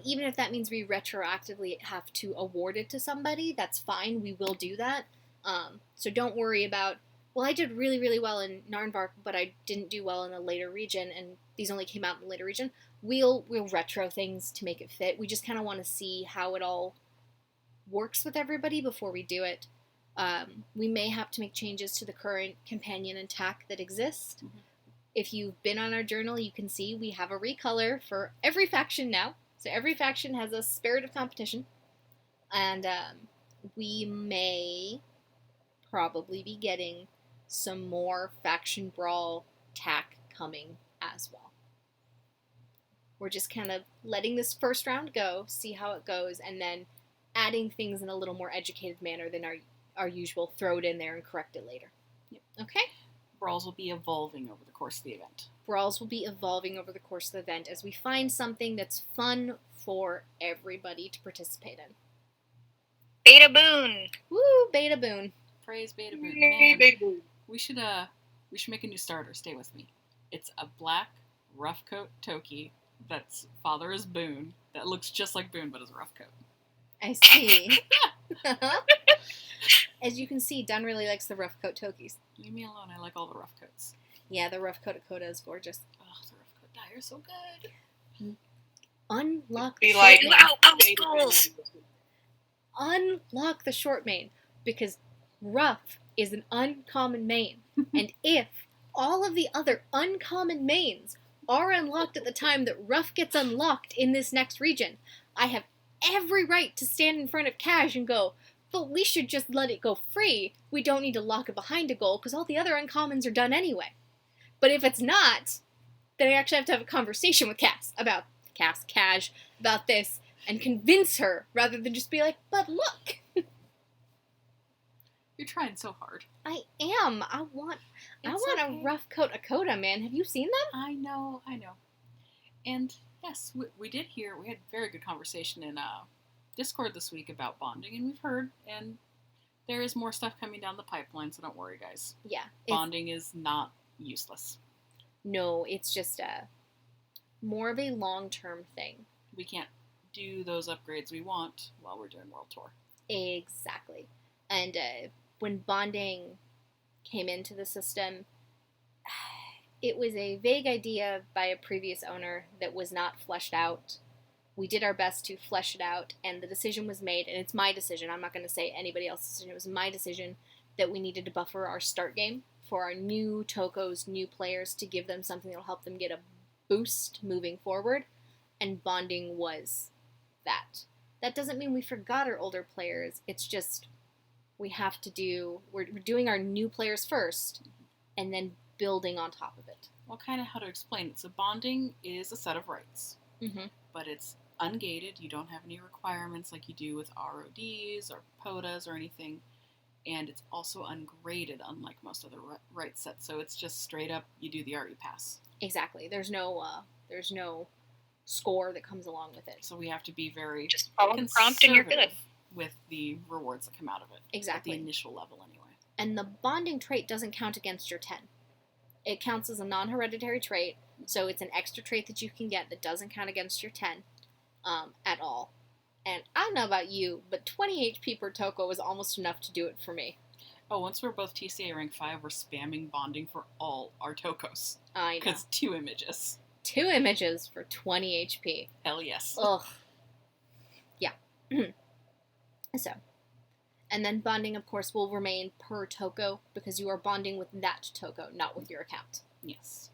Even if that means we retroactively have to award it to somebody, that's fine. We will do that. So don't worry about, well, I did really, really well in Narnvak, but I didn't do well in a later region, and these only came out in the later region. We'll retro things to make it fit. We just kind of want to see how it all works with everybody before we do it. We may have to make changes to the current companion and tack that exist. Mm-hmm. If you've been on our journal, you can see we have a recolor for every faction now. So every faction has a spirit of competition. And we may probably be getting some more faction brawl tack coming as well. We're just kind of letting this first round go, see how it goes, and then adding things in a little more educated manner than our usual throw it in there and correct it later. Yep. Okay? Brawls will be evolving over the course of the event. Brawls will be evolving over the course of the event as we find something that's fun for everybody to participate in. Beta Boon! Woo, Beta Boon. Praise Beta Boon. Yay, Man, Beta Boon. we should make a new starter. Stay with me. It's a black rough coat Toki that's father is Boon, that looks just like Boon but is a rough coat. I see. As you can see, Dunn really likes the rough coat Tokis. Leave me alone. I like all the rough coats. Yeah, the rough coat Tokotas is gorgeous. Oh, the rough coat dye are so good. Unlock Be the like, short Outpost Beta goals. Boon. unlock the short main, because rough is an uncommon main. And if all of the other uncommon mains are unlocked at the time that rough gets unlocked in this next region, I have every right to stand in front of Cash and go, but we should just let it go free. We don't need to lock it behind a goal because all the other uncommons are done anyway. But if it's not, then I actually have to have a conversation with Cash about this and convince her rather than just be like, but look. You're trying so hard. I am. I want a rough coat Tokota, man. Have you seen them? I know. And yes, we did hear, we had a very good conversation in Discord this week about bonding, and we've heard, and there is more stuff coming down the pipeline, so don't worry, guys. Yeah. Bonding is not useless. No, it's just more of a long-term thing. We can't do those upgrades we want while we're doing World Tour. Exactly. And when bonding came into the system, it was a vague idea by a previous owner that was not fleshed out we did our best to flesh it out, and the decision was made, and it's my decision. I'm not going to say anybody else's decision. It was my decision that we needed to buffer our start game for our new Tokos, new players, to give them something that will help them get a boost moving forward, and bonding was that. That doesn't mean we forgot our older players. It's just we're doing our new players first, and then building on top of it. Well, kind of how to explain it. So bonding is a set of rights, but it's ungated. You don't have any requirements like you do with RODs or POTAs or anything, and it's also ungraded, unlike most other rights sets. So it's just straight up, you do the RE pass. Exactly. There's no score that comes along with it. So we have to be very Just follow the prompt and you're good. With the rewards that come out of it. Exactly. At the initial level, anyway. And the bonding trait doesn't count against your 10. It counts as a non-hereditary trait, so it's an extra trait that you can get that doesn't count against your 10 at all. And I don't know about you, but 20 HP per Toko was almost enough to do it for me. Oh, once we're both TCA rank 5, we're spamming bonding for all our Tokos. I know. Because 2 images. 2 images for 20 HP. Hell yes. Ugh. Yeah. So. And then bonding, of course, will remain per Toko, because you are bonding with that Toko, not with your account. Yes.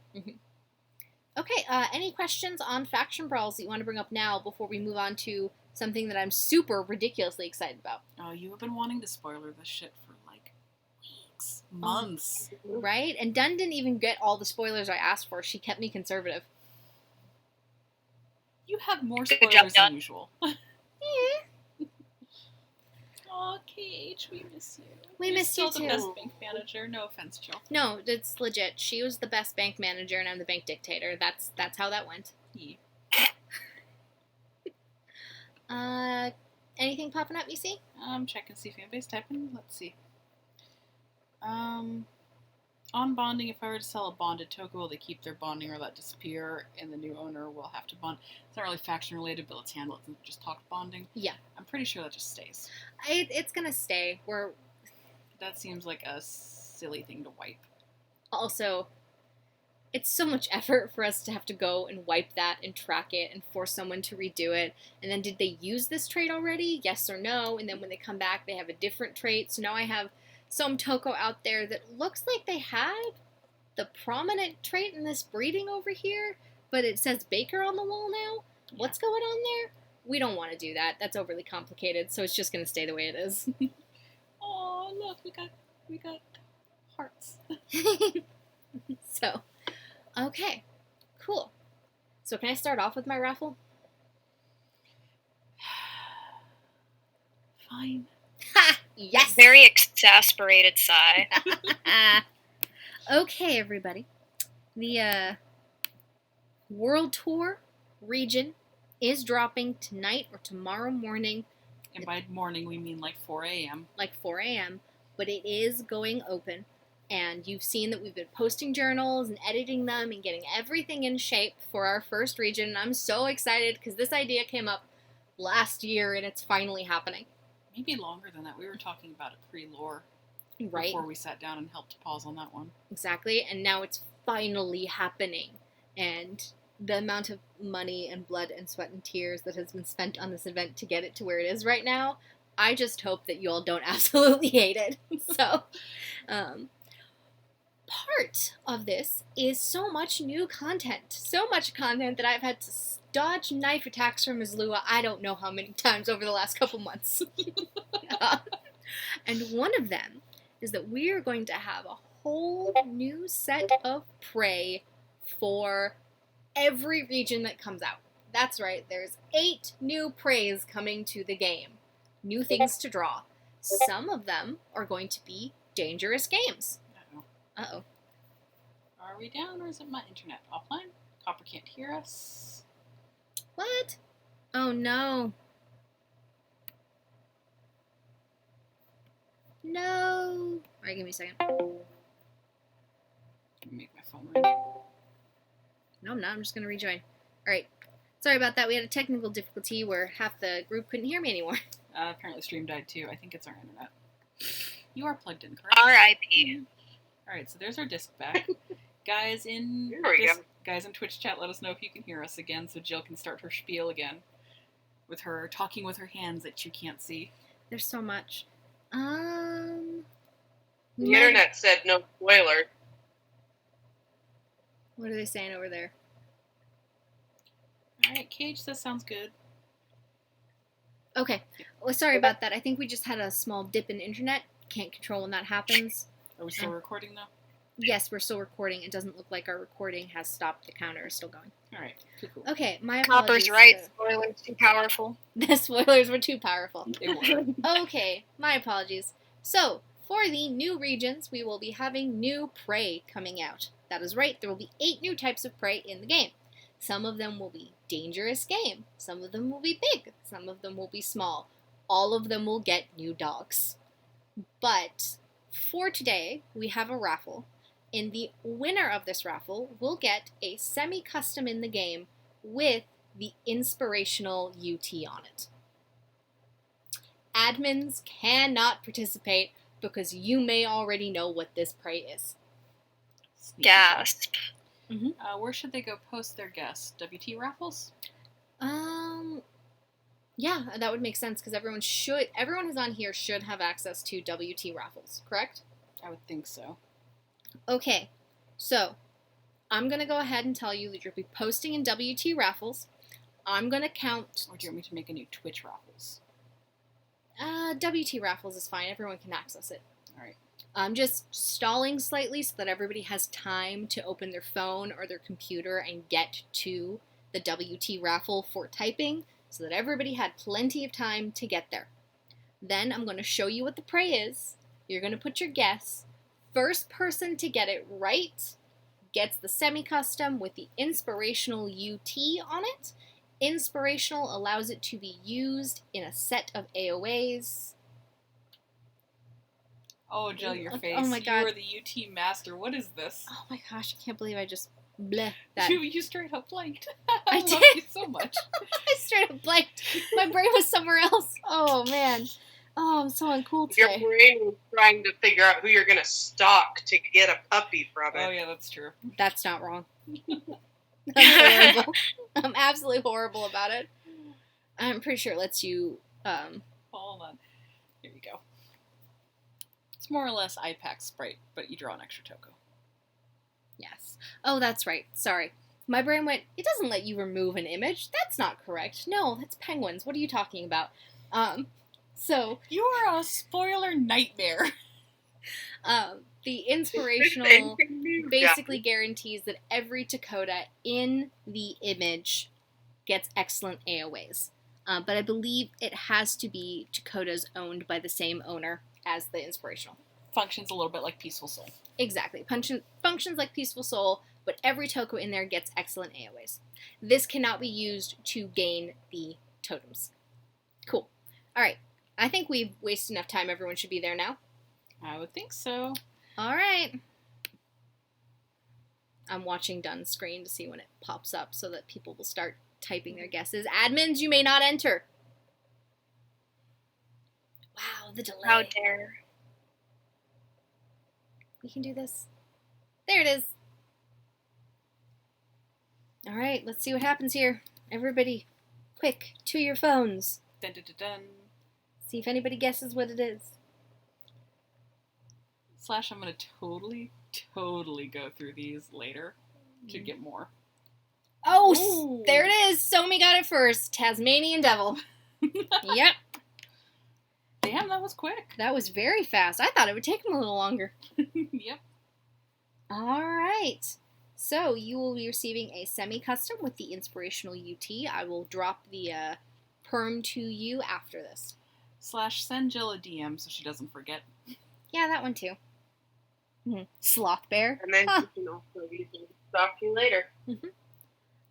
Okay, any questions on faction brawls that you want to bring up now before we move on to something that I'm super ridiculously excited about? Oh, you have been wanting to spoiler this shit for, like, weeks, months. Right? And Dunn didn't even get all the spoilers I asked for. She kept me conservative. You have more Good spoilers job, than Dunn. usual. Aw, KH, we miss you. We You're miss still you the too. best bank manager. No offense, Jill. No, it's legit. She was the best bank manager, and I'm the bank dictator. That's how that went. Yeah. Anything popping up you see? Check and see fanbase typing. Let's see. On bonding, if I were to sell a bonded Toko, will they keep their bonding or let disappear, and the new owner will have to bond? It's not really faction related, but let's handle it since we just talked bonding. Yeah. I'm pretty sure that just stays. It's gonna stay. That seems like a silly thing to wipe. Also, it's so much effort for us to have to go and wipe that and track it and force someone to redo it. And then did they use this trait already? Yes or no? And then when they come back, they have a different trait. So now I have some Toko out there that looks like they had the prominent trait in this breeding over here, but it says Baker on the wall now. Yeah. What's going on there? We don't want to do that. That's overly complicated, so it's just going to stay the way it is. Oh, look, we got hearts. So, okay, cool. So can I start off with my raffle? Fine. Ha! Yes! Very exasperated sigh. Okay, everybody. The World Tour region is dropping tonight or tomorrow morning, And by morning, we mean like 4 a.m. like 4 a.m., but it is going open. And you've seen that we've been posting journals and editing them and getting everything in shape for our first region. And I'm so excited because this idea came up last year and it's finally happening. Maybe longer than that. We were talking about it pre-lore Right? before we sat down and helped pause on that one. Exactly. And now it's finally happening. And the amount of money and blood and sweat and tears that has been spent on this event to get it to where it is right now, I just hope that you all don't absolutely hate it. So, part of this is so much new content. So much content that I've had to dodge knife attacks from Ms. Lua I don't know how many times over the last couple months. And one of them is that we are going to have a whole new set of prey for every region that comes out. That's right, there's 8 new preys coming to the game. New things to draw. Some of them are going to be dangerous games. Uh-oh. Uh-oh. Are we down or is it my internet offline? Copper can't hear us. What? Oh no. No. Alright, give me a second. Let me make my phone ring. No, I'm not. I'm just going to rejoin. Alright. Sorry about that. We had a technical difficulty where half the group couldn't hear me anymore. Apparently stream died too. I think it's our internet. You are plugged in, correct? R.I.P. Alright, so there's our disc back. There we go. Guys in Twitch chat, let us know if you can hear us again so Jill can start her spiel again. with her talking with her hands that you can't see. There's so much. The internet said no spoiler. What are they saying over there? Alright, Cage says sounds good. Okay. Well, sorry about that. I think we just had a small dip in internet. Can't control when that happens. Are we still recording though? Yes, we're still recording. It doesn't look like our recording has stopped. The counter is still going. Alright, cool. Okay, my apologies. Hopper's right. Spoilers too powerful. The spoilers were too powerful. They were. Okay, my apologies. So, for the new regions, we will be having new prey coming out. That is right, there will be 8 new types of prey in the game. Some of them will be dangerous game. Some of them will be big. Some of them will be small. All of them will get new dogs. But for today, we have a raffle. And the winner of this raffle will get a semi-custom in the game with the inspirational UT on it. Admins cannot participate because you may already know what this prey is. Gasp. Where should they go post their guess? WT raffles? Yeah, that would make sense because everyone who's on here should have access to WT raffles, correct? I would think so. Okay, so I'm going to go ahead and tell you that you'll be posting in WT raffles. I'm going to count... Or do you want me to make a new Twitch raffles? WT raffles is fine. Everyone can access it. Alright. I'm just stalling slightly so that everybody has time to open their phone or their computer and get to the WT raffle for typing so that everybody had plenty of time to get there. Then I'm going to show you what the prey is. You're going to put your guess. First person to get it right gets the semi-custom with the inspirational UT on it. Inspirational allows it to be used in a set of AOAs. Oh, Jill, your face. Oh my god. You are the UT master. What is this? Oh my gosh, I can't believe I just bleh that. You straight up blanked. I love did. you so much. I straight up blanked. My brain was somewhere else. Oh man. Oh, I'm so uncool Your today. brain was trying to figure out who you're going to stalk to get a puppy from it. Oh, yeah, that's true. That's not wrong. I'm horrible. I'm absolutely horrible about it. I'm pretty sure it lets you, Hold on. Here we go. It's more or less IPAC Sprite, but you draw an extra Toko. yes. Oh, that's right. Sorry. My brain went, it doesn't let you remove an image. That's not correct. No, that's penguins. What are you talking about? So, You are a spoiler nightmare. the inspirational basically guarantees that every Tokota in the image gets excellent AOAs. But I believe it has to be Tokotas owned by the same owner as the inspirational. Functions a little bit like Peaceful Soul. Exactly. Functions like Peaceful Soul, but every Toko in there gets excellent AOAs. This cannot be used to gain the totems. Cool. Alright. I think we've wasted enough time. Everyone should be there now. I would think so. Alright. I'm watching Dunn's screen to see when it pops up so that people will start typing their guesses. Admins, you may not enter. Wow, the delay. How dare. We can do this. There it is. Alright, let's see what happens here. Everybody, quick, to your phones. Dun, dun, dun, dun. See if anybody guesses what it is. / I'm going to totally go through these later to get more. Oh, Ooh. there it is. Somi got it first. Tasmanian Devil. Yep. Damn, that was quick. That was very fast. I thought it would take him a little longer. Yep. All right. So you will be receiving a semi-custom with the inspirational UT. I will drop the perm to you after this. / send Jill a DM so she doesn't forget. Yeah, that one too. Sloth Bear. And then Huh. you can also use it to stalk you later.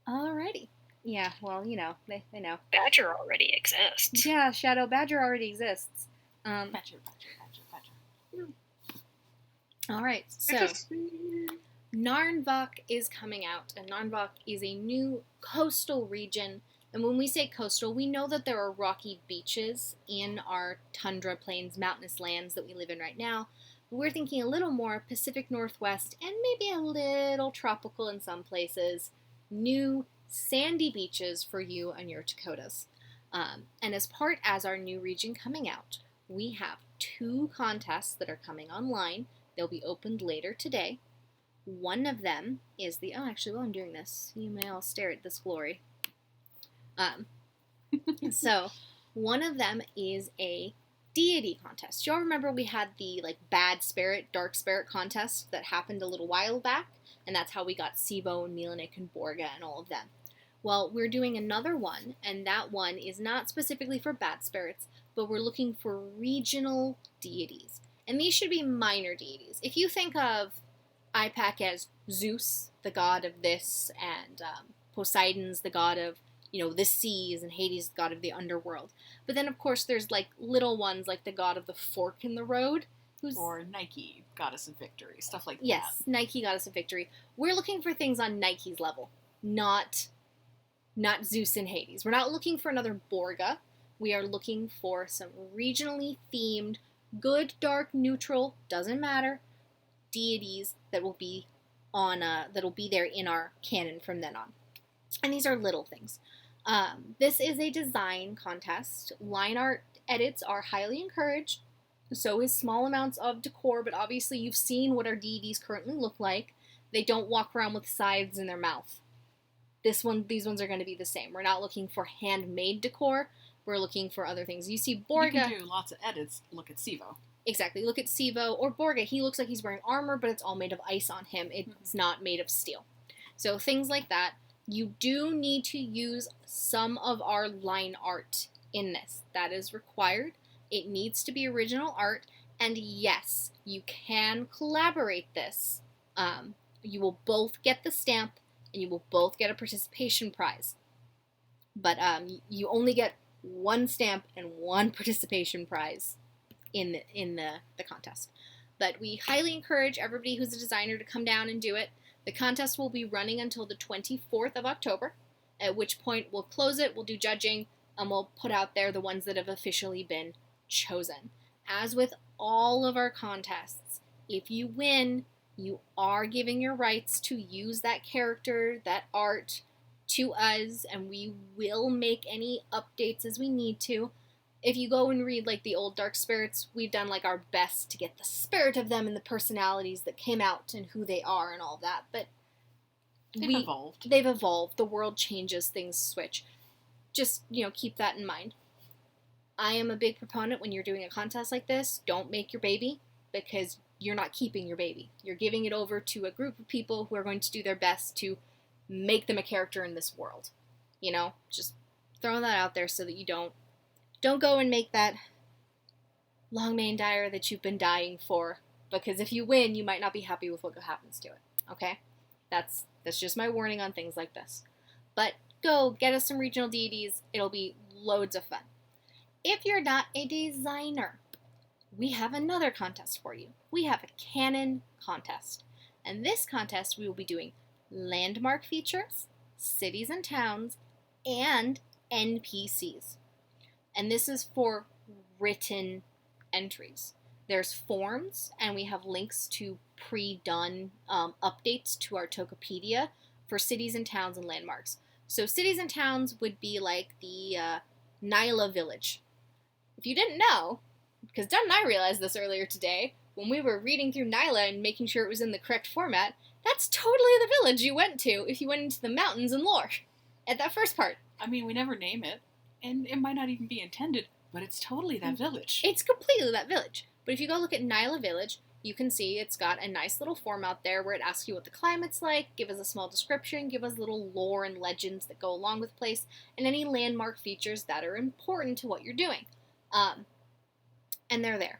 Alrighty. Yeah, well, you know, they know. Badger already exists. Yeah, Shadow Badger already exists. Badger. Alright, so Narnvak is coming out, and Narnvak is a new coastal region. And when we say coastal, we know that there are rocky beaches in our tundra, plains, mountainous lands that we live in right now. But we're thinking a little more Pacific Northwest and maybe a little tropical in some places. New sandy beaches for you and your Tokotas. And as our new region coming out, we have 2 contests that are coming online. They'll be opened later today. One of them is actually, while I'm doing this, you may all stare at this glory. So, one of them is a deity contest. Y'all remember we had the bad spirit, dark spirit contest that happened a little while back, and that's how we got Sivo and Milanik and Borga and all of them. Well, we're doing another one, and that one is not specifically for bad spirits, but we're looking for regional deities. And these should be minor deities. If you think of IPAC as Zeus, the god of this, and Poseidon's the god of, the seas, and Hades, the god of the underworld. But then, of course, there's, little ones like the god of the fork in the road. Or Nike, goddess of victory, stuff like that. Yes, Nike, goddess of victory. We're looking for things on Nike's level, not Zeus and Hades. We're not looking for another Borga. We are looking for some regionally themed, good, dark, neutral, doesn't matter, deities that will be there in our canon from then on. And these are little things. This is a design contest. Line art edits are highly encouraged. So is small amounts of decor, but obviously you've seen what our deities currently look like. They don't walk around with scythes in their mouth. These ones are going to be the same. We're not looking for handmade decor. We're looking for other things. You see Borga. You can do lots of edits. Look at Sivo. Exactly. Look at Sivo or Borga. He looks like he's wearing armor, but it's all made of ice on him. It's not made of steel. So things like that. You do need to use some of our line art in this. That is required. It needs to be original art. And yes, you can collaborate this. You will both get the stamp, and you will both get a participation prize. But you only get 1 stamp and 1 participation prize in the contest. But we highly encourage everybody who's a designer to come down and do it. The contest will be running until the 24th of October, at which point we'll close it, we'll do judging, and we'll put out there the ones that have officially been chosen. As with all of our contests, if you win, you are giving your rights to use that character, that art, to us, and we will make any updates as we need to. If you go and read the old Dark Spirits, we've done our best to get the spirit of them and the personalities that came out and who they are and all that, but they've evolved. They've evolved. The world changes, things switch. Just, keep that in mind. I am a big proponent when you're doing a contest like this, don't make your baby, because you're not keeping your baby. You're giving it over to a group of people who are going to do their best to make them a character in this world. Just throwing that out there so that you don't go and make that long mane dyer that you've been dying for, because if you win, you might not be happy with what happens to it. Okay? That's just my warning on things like this. But go get us some regional deities. It'll be loads of fun. If you're not a designer, we have another contest for you. We have a canon contest. And this contest, we will be doing landmark features, cities and towns, and NPCs. And this is for written entries. There's forms, and we have links to pre-done updates to our Tokopedia for cities and towns and landmarks. So cities and towns would be like the Nyla village. If you didn't know, because Dunn and I realized this earlier today, when we were reading through Nyla and making sure it was in the correct format, that's totally the village you went to if you went into the mountains and lore at that first part. I mean, we never name it, and it might not even be intended, but it's totally that village. It's completely that village. But if you go look at Nyla Village, you can see it's got a nice little form out there where it asks you what the climate's like, give us a small description, give us little lore and legends that go along with the place, and any landmark features that are important to what you're doing. And they're there.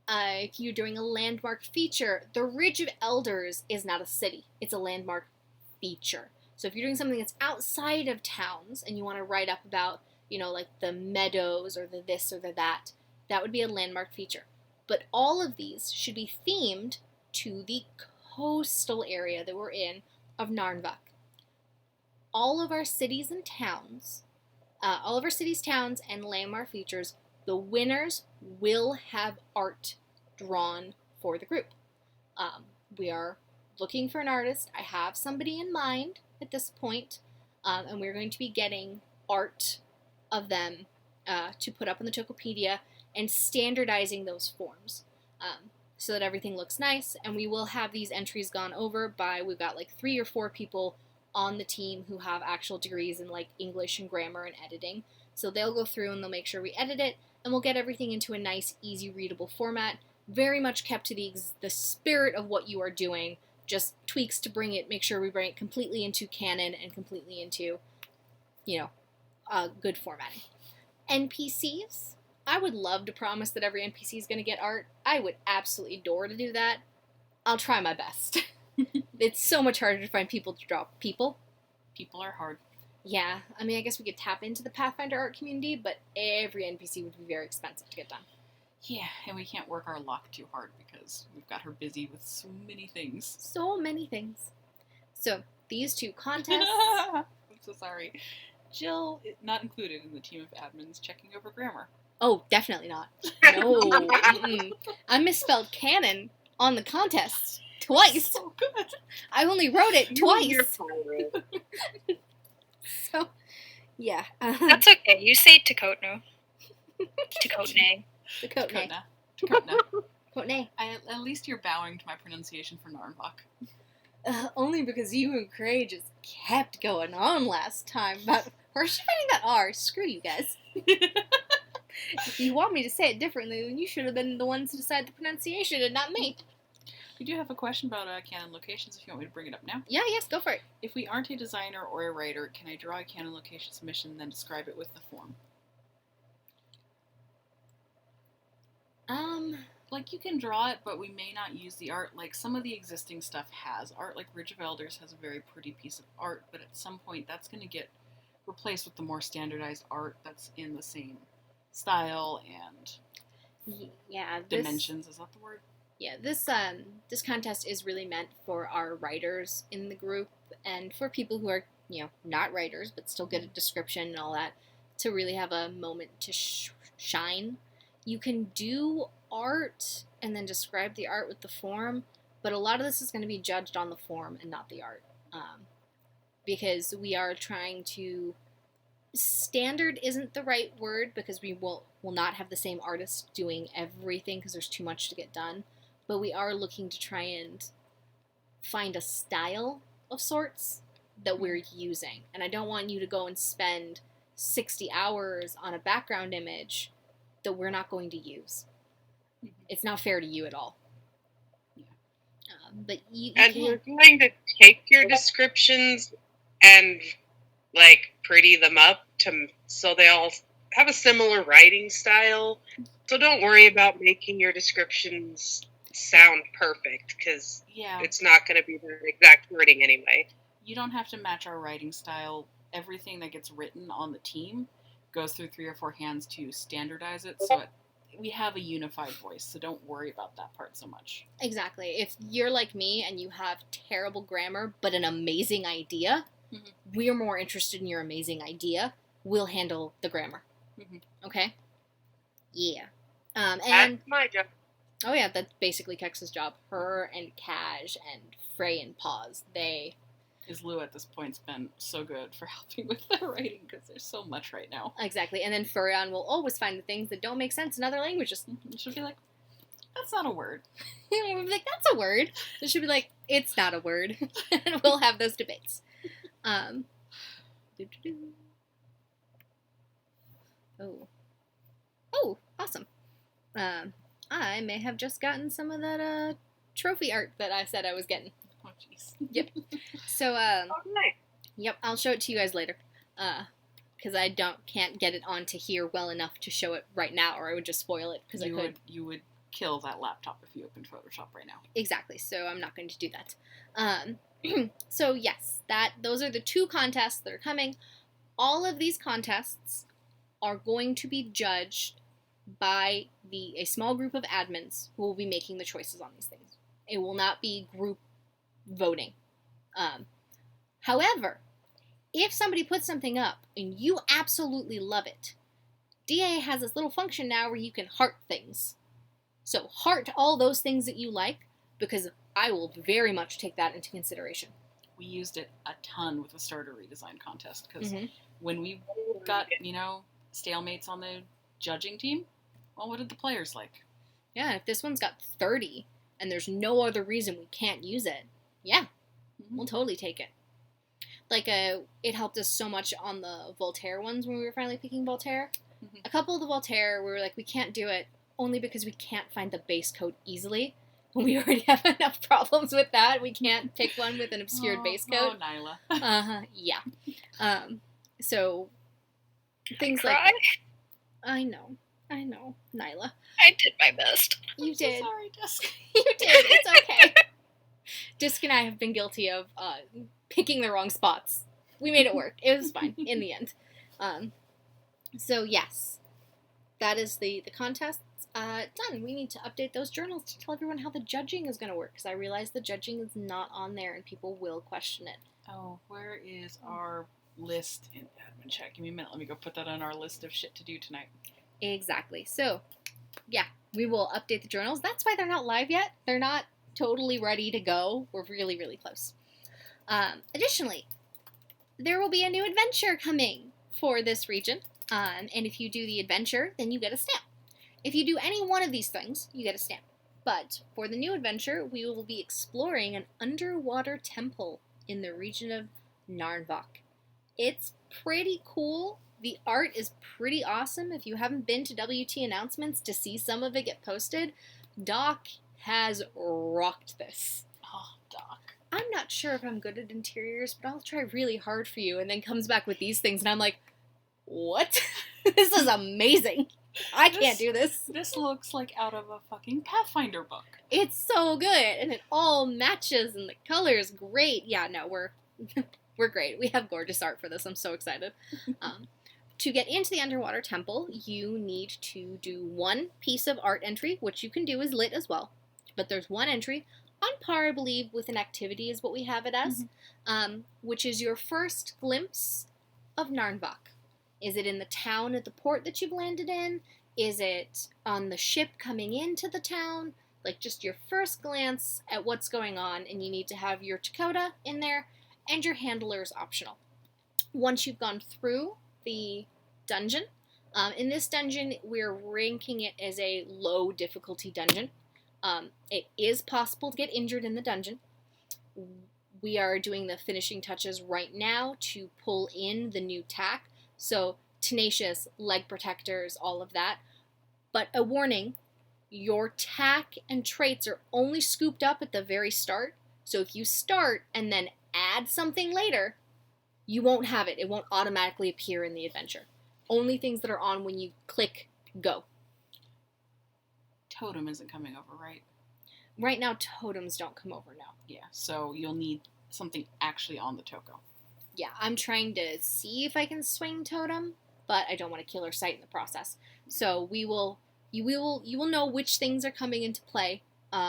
If you're doing a landmark feature, the Ridge of Elders is not a city. It's a landmark feature. So if you're doing something that's outside of towns and you want to write up about, the meadows or the this or the that, that would be a landmark feature. But all of these should be themed to the coastal area that we're in of Narnvak. All of our cities, towns, and landmark features, the winners will have art drawn for the group. We are looking for an artist. I have somebody in mind at this point, and we're going to be getting art of them to put up on the Tokopedia and standardizing those forms so that everything looks nice. And we will have these entries gone over by, we've got like 3 or 4 people on the team who have actual degrees in like English and grammar and editing. So they'll go through and they'll make sure we edit it, and we'll get everything into a nice, easy, readable format, very much kept to the spirit of what you are doing, just tweaks to make sure we bring it completely into canon and completely into, good formatting. NPCs, I would love to promise that every NPC is going to get art. I would absolutely adore to do that. I'll try my best. It's so much harder to find people to draw people. People are hard. Yeah, I mean, I guess we could tap into the Pathfinder art community, but every NPC would be very expensive to get done. Yeah, and we can't work our luck too hard because we've got her busy with so many things. So many things. So, these 2 contests... I'm so sorry. Jill is not included in the team of admins checking over grammar. Oh, definitely not. No. Mm-mm. I misspelled canon on the contest twice. So good. I only wrote it You're twice. fine. So, yeah. That's okay. You say Tokota. Tokotne. The Cotenay. Tokota. Cotenay. At least you're bowing to my pronunciation for Narnvak. Only because you and Cray just kept going on last time about where's she finding that R? Screw you guys. If you want me to say it differently, then you should have been the ones to decide the pronunciation and not me. We do have a question about canon locations if you want me to bring it up now. Yeah, yes, go for it. If we aren't a designer or a writer, can I draw a canon location submission and then describe it with the form? Like, you can draw it, but we may not use the art. Like, some of the existing stuff has art. Like, Ridge of Elders has a very pretty piece of art, but at some point that's going to get replaced with the more standardized art that's in the same style and dimensions. Is that the word? Yeah, this contest is really meant for our writers in the group and for people who are, not writers, but still good at description and all that, to really have a moment to shine. You can do art and then describe the art with the form, but a lot of this is going to be judged on the form and not the art. Because we are trying to... Standard isn't the right word because we will not have the same artist doing everything because there's too much to get done. But we are looking to try and find a style of sorts that we're using. And I don't want you to go and spend 60 hours on a background image that we're not going to use. Mm-hmm. It's not fair to you at all. Yeah. But you And can... we're going to take your descriptions and, pretty them up so they all have a similar writing style. So don't worry about making your descriptions sound perfect, because it's not going to be the exact wording anyway. You don't have to match our writing style. Everything that gets written on the team goes through 3 or 4 hands to standardize it, so we have a unified voice, so don't worry about that part so much. Exactly. If you're like me and you have terrible grammar but an amazing idea, we're more interested in your amazing idea. We'll handle the grammar. Okay? Yeah. And That's my job. Oh yeah, that's basically Kex's job. Her and Kaj and Frey and Paz, they... Lou at this point's been so good for helping with the writing because there's so much right now. Exactly, and then Furion will always find the things that don't make sense in other languages. She'll be like, that's not a word. And we'll be like, that's a word. And she'll be like, it's not a word. And we'll have those debates. Oh, awesome. I may have just gotten some of that trophy art that I said I was getting. Oh, jeez. Yep. So, Nice. yep, I'll show it to you guys later. Because I can't get it onto here well enough to show it right now, or I would just spoil it. Because you would kill that laptop if you opened Photoshop right now. Exactly. So I'm not going to do that. So yes, those are the 2 contests that are coming. All of these contests are going to be judged by a small group of admins who will be making the choices on these things. It will not be group voting. However, if somebody puts something up and you absolutely love it, DA has this little function now where you can heart things. So heart all those things that you like, because I will very much take that into consideration. We used it a ton with the starter redesign contest, because when we got, stalemates on the judging team. Well, what did the players like? Yeah, if this one's got 30 and there's no other reason we can't use it, yeah, we'll totally take it. Like, it helped us so much on the Voltaire ones when we were finally picking Voltaire. A couple of the Voltaire, we were like, we can't do it only because we can't find the base code easily. We already have enough problems with that. We can't pick one with an obscured base code. Oh, Nyla. Yeah. So, things like Cry? that. I know, Nyla. I did my best. You I'm so did. sorry, Dusk. You did. It's okay. Disc and I have been guilty of picking the wrong spots. We made it work. It was fine in the end. So yes, that is the contest done. We need to update those journals to tell everyone how the judging is going to work, because I realize the judging is not on there and people will question it. Oh, where is our list in admin chat? Give me a minute. Let me go put that on our list of shit to do tonight. Exactly. So, yeah, we will update the journals. That's why they're not live yet. They're not totally ready to go. We're really, really close. Additionally, there will be a new adventure coming for this region. And if you do the adventure, then you get a stamp. If you do any one of these things, you get a stamp. But for the new adventure, we will be exploring an underwater temple in the region of Narnvak. It's pretty cool. The art is pretty awesome. If you haven't been to WT announcements to see some of it get posted, Doc has rocked this. Oh, Doc. I'm not sure if I'm good at interiors, but I'll try really hard for you, and then comes back with these things, and I'm like, what? This is amazing. I can't do this. This looks like out of a fucking Pathfinder book. It's so good, and it all matches, and the color's great. Yeah, no, we're great. We have gorgeous art for this. I'm so excited. To get into the underwater temple, you need to do one piece of art entry, which you can do as lit as well. But there's one entry, on par, I believe, with an activity is what we have it as, which is your first glimpse of Narnvak. Is it in the town at the port that you've landed in? Is it on the ship coming into the town? Like, just your first glance at what's going on, and you need to have your Tokota in there, and your handler is optional. Once you've gone through the dungeon, in this dungeon, we're ranking it as a low difficulty dungeon. It is possible to get injured in the dungeon. We are doing the finishing touches right now to pull in the new tack. So, tenacious, leg protectors, all of that. But a warning, your tack and traits are only scooped up at the very start. So if you start and then add something later, you won't have it. It won't automatically appear in the adventure. Only things that are on when you click go. Totem isn't coming over, right? Right now, totems don't come over now. Yeah, so you'll need something actually on the Toko. Yeah, I'm trying to see if I can swing totem, but I don't want to kill her sight in the process. So you will know which things are coming into play.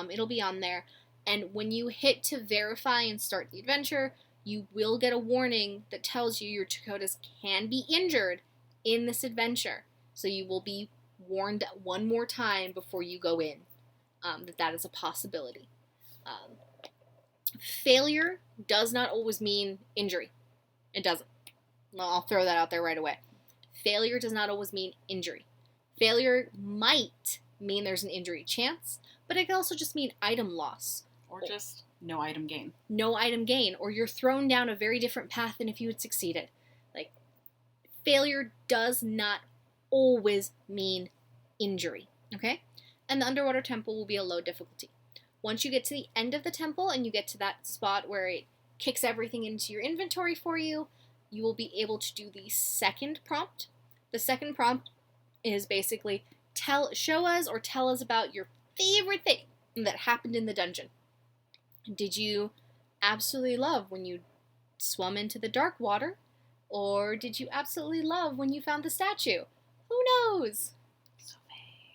It'll be on there, and when you hit to verify and start the adventure, you will get a warning that tells you your Tokotas can be injured in this adventure. So you will be warned one more time before you go in that is a possibility. Failure does not always mean injury. It doesn't. I'll throw that out there right away. Failure does not always mean injury. Failure might mean there's an injury chance, but it can also just mean item loss. Or just no item gain. No item gain, or you're thrown down a very different path than if you had succeeded. Like, failure does not always mean injury, okay? And the underwater temple will be a low difficulty. Once you get to the end of the temple and you get to that spot where it kicks everything into your inventory for you, you will be able to do the second prompt. The second prompt is basically show us or tell us about your favorite thing that happened in the dungeon. Did you absolutely love when you swum into the dark water? Or did you absolutely love when you found the statue? Who knows?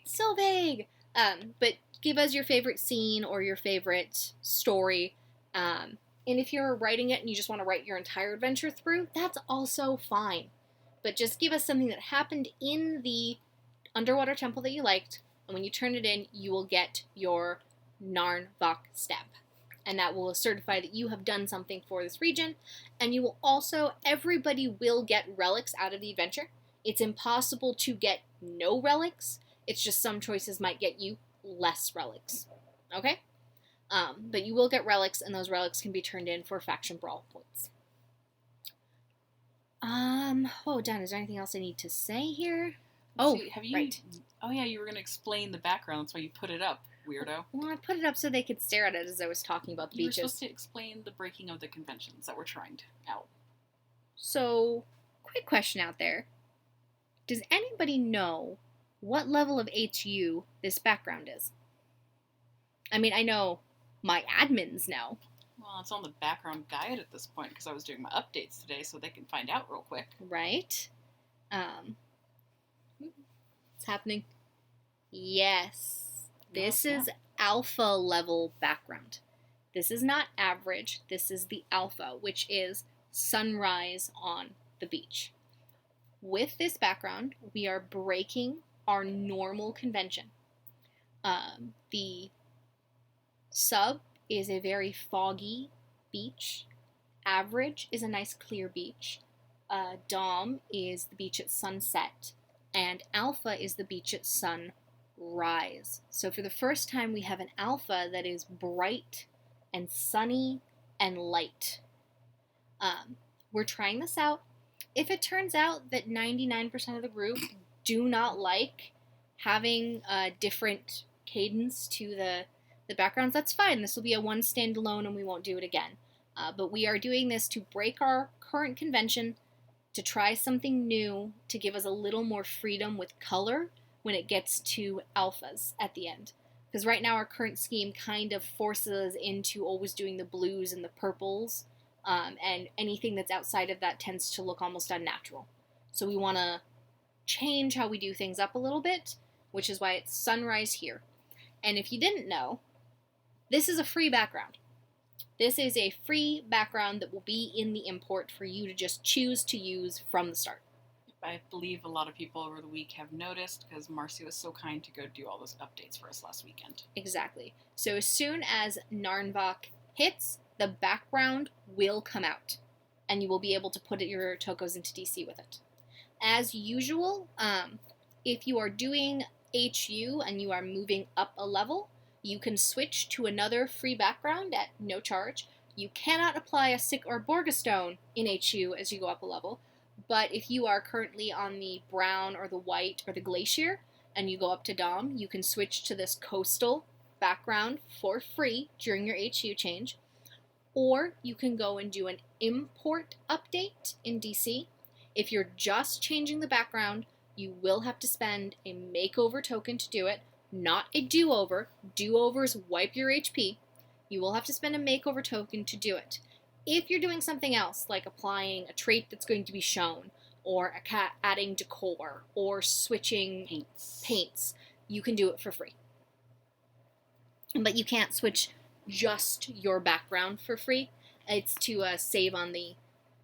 So vague. But give us your favorite scene or your favorite story. And if you're writing it and you just want to write your entire adventure through, that's also fine. But just give us something that happened in the underwater temple that you liked, and when you turn it in, you will get your Narnvak stamp. And that will certify that you have done something for this region, and you will also, everybody will get relics out of the adventure. It's impossible to get no relics. It's just some choices might get you less relics. Okay? But you will get relics, and those relics can be turned in for faction brawl points. Oh, Dan, is there anything else I need to say here? Right. Oh, yeah, you were going to explain the background. That's why you put it up, weirdo. Well, I put it up so they could stare at it as I was talking about the beaches. You were supposed to explain the breaking of the conventions that we're trying out. So, quick question out there. Does anybody know what level of HU this background is? I mean, I know my admins know. Well, it's on the background guide at this point because I was doing my updates today so they can find out real quick. Right? What's happening? Yes. This is alpha level background. This is not average. This is the alpha, which is sunrise on the beach. With this background, we are breaking our normal convention. The sub is a very foggy beach. Average is a nice clear beach. Dom is the beach at sunset. And alpha is the beach at sunrise. So for the first time, we have an alpha that is bright and sunny and light. We're trying this out. If it turns out that 99% of the group do not like having a different cadence to the backgrounds, that's fine. This will be a one standalone and we won't do it again. But we are doing this to break our current convention, to try something new, to give us a little more freedom with color when it gets to alphas at the end. Because right now our current scheme kind of forces us into always doing the blues and the purples, and anything that's outside of that tends to look almost unnatural. So we want to change how we do things up a little bit, which is why it's sunrise here. And if you didn't know, this is a free background. This is a free background that will be in the import for you to just choose to use from the start. I believe a lot of people over the week have noticed because Marcy was so kind to go do all those updates for us last weekend. Exactly. So as soon as Narnvak hits, the background will come out, and you will be able to put your tokos into DC with it. As usual, if you are doing HU and you are moving up a level, you can switch to another free background at no charge. You cannot apply a Sick or Borgastone in HU as you go up a level, but if you are currently on the brown or the white or the glacier and you go up to Dom, you can switch to this coastal background for free during your HU change. Or you can go and do an import update in DC. If you're just changing the background, you will have to spend a makeover token to do it, not a do-over. Do-overs wipe your HP. You will have to spend a makeover token to do it. If you're doing something else, like applying a trait that's going to be shown, or adding decor, or switching paints, you can do it for free. But you can't switch just your background for free. It's to save on the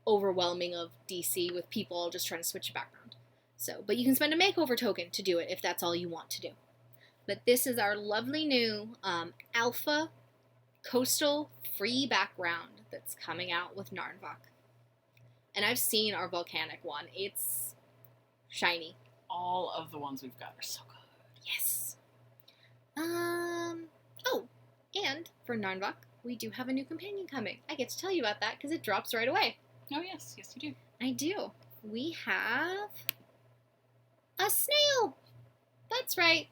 overwhelming of DC with people all just trying to switch a background. So, but you can spend a makeover token to do it if that's all you want to do. But this is our lovely new alpha coastal free background that's coming out with Narnvak. And I've seen our volcanic one. It's shiny. All of the ones we've got are so good. Yes. Oh, and for Narnvak, we do have a new companion coming. I get to tell you about that because it drops right away. Oh, yes. Yes, you do. I do. We have a snail. That's right.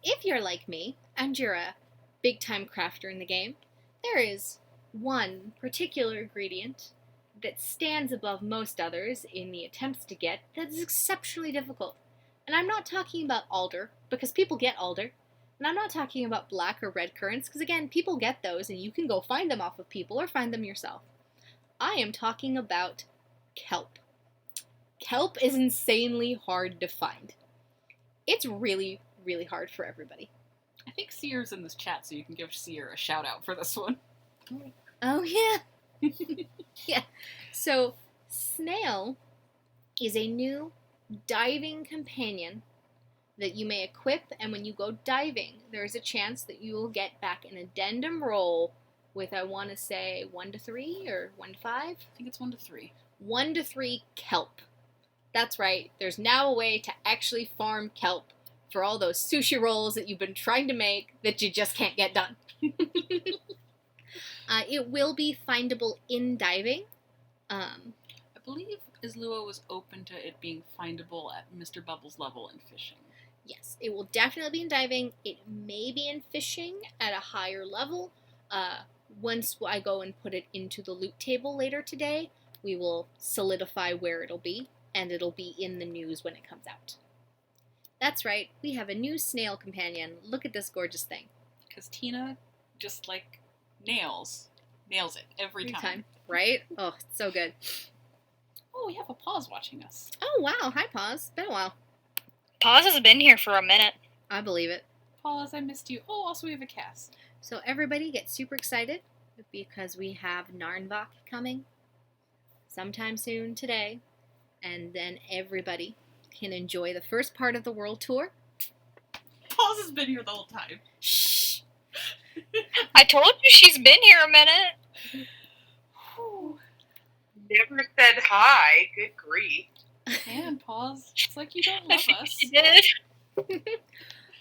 If you're like me, and you're a big-time crafter in the game, there is one particular ingredient that stands above most others in the attempts to get that is exceptionally difficult. And I'm not talking about alder, because people get alder. And I'm not talking about black or red currants, because again, people get those and you can go find them off of people or find them yourself. I am talking about kelp. Kelp is insanely hard to find. It's really, really hard for everybody. I think Seer's in this chat, so you can give Seer a shout out for this one. Oh, yeah. Yeah. So, snail is a new diving companion that you may equip, and when you go diving, there's a chance that you will get back an addendum roll with, I want to say, 1 to 3 or 1 to 5? I think it's 1 to 3. 1 to 3 kelp. That's right, there's now a way to actually farm kelp for all those sushi rolls that you've been trying to make that you just can't get done. It will be findable in diving. I believe Islua was open to it being findable at Mr. Bubbles level in fishing. Yes, it will definitely be in diving. It may be in fishing at a higher level. Once I go and put it into the loot table later today, we will solidify where it'll be, and it'll be in the news when it comes out. That's right, we have a new snail companion. Look at this gorgeous thing. Because Tina just, like, nails it every time. Right? Oh, it's so good. Oh, we have a pause watching us. Oh, wow. Hi, Paws. Been a while. Pause has been here for a minute. I believe it. Pause, I missed you. Oh, also we have a cast. So everybody get super excited because we have Narnvak coming sometime soon today. And then everybody can enjoy the first part of the world tour. Pause has been here the whole time. Shh. I told you she's been here a minute. Never said hi. Good grief. And pause. It's like you don't love us. She did.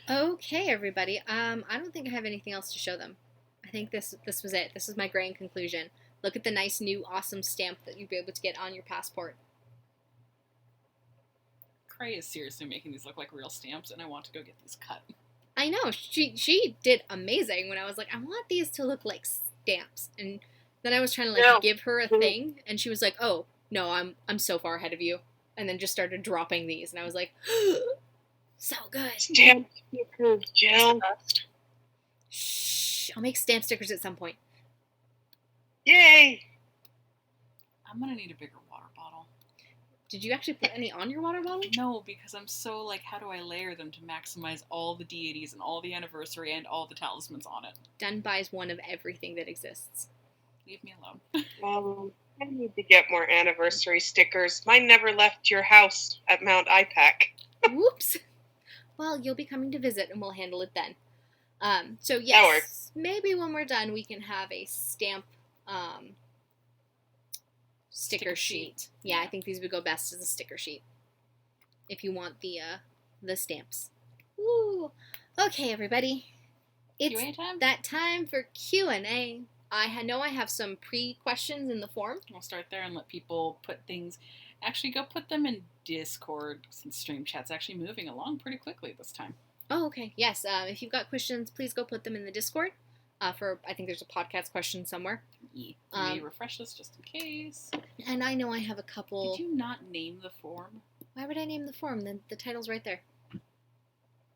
Okay, everybody. I don't think I have anything else to show them. I think this was it. This is my grand conclusion. Look at the nice new awesome stamp that you'll be able to get on your passport. Cray is seriously making these look like real stamps, and I want to go get these cut. I know, she did amazing when I was like, I want these to look like stamps. And then I was trying to give her a thing, and she was like, oh, no, I'm so far ahead of you. And then just started dropping these, and I was like, so good. Stamp stickers, Jill. Shh, I'll make stamp stickers at some point. Yay! I'm gonna need a bigger water bottle. Did you actually put any on your water bottle? No, because I'm so, like, how do I layer them to maximize all the deities and all the anniversary and all the talismans on it? Done buys one of everything that exists. Leave me alone. I need to get more anniversary stickers. Mine never left your house at Mount IPAC. Whoops. Well, you'll be coming to visit, and we'll handle it then. So That yes, works. maybe when we're done, we can have a stamp sticker sheet. Yeah, I think these would go best as a sticker sheet. If you want the stamps. Woo! Okay, everybody. It's QA time? that time for Q&A. I know I have some pre-questions in the form. We'll start there and let people put things. Actually, go put them in Discord since Stream Chat's actually moving along pretty quickly this time. Oh, okay. Yes. If you've got questions, please go put them in the Discord. I think there's a podcast question somewhere. Yeah. Let me refresh this just in case. And I know I have a couple. Did you not name the form? Why would I name the form? The title's right there.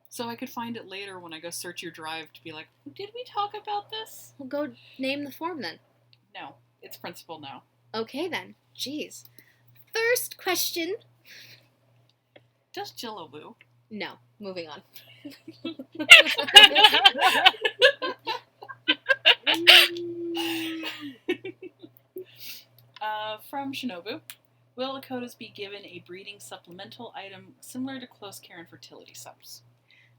So I could find it later when I go search your drive to be like, did we talk about this? Well, go name the form then. No, it's principal now. Okay then. Jeez. First question. Does Jill woo? No. Moving on. From Shinobu, will Tokotas be given a breeding supplemental item similar to close care and fertility subs?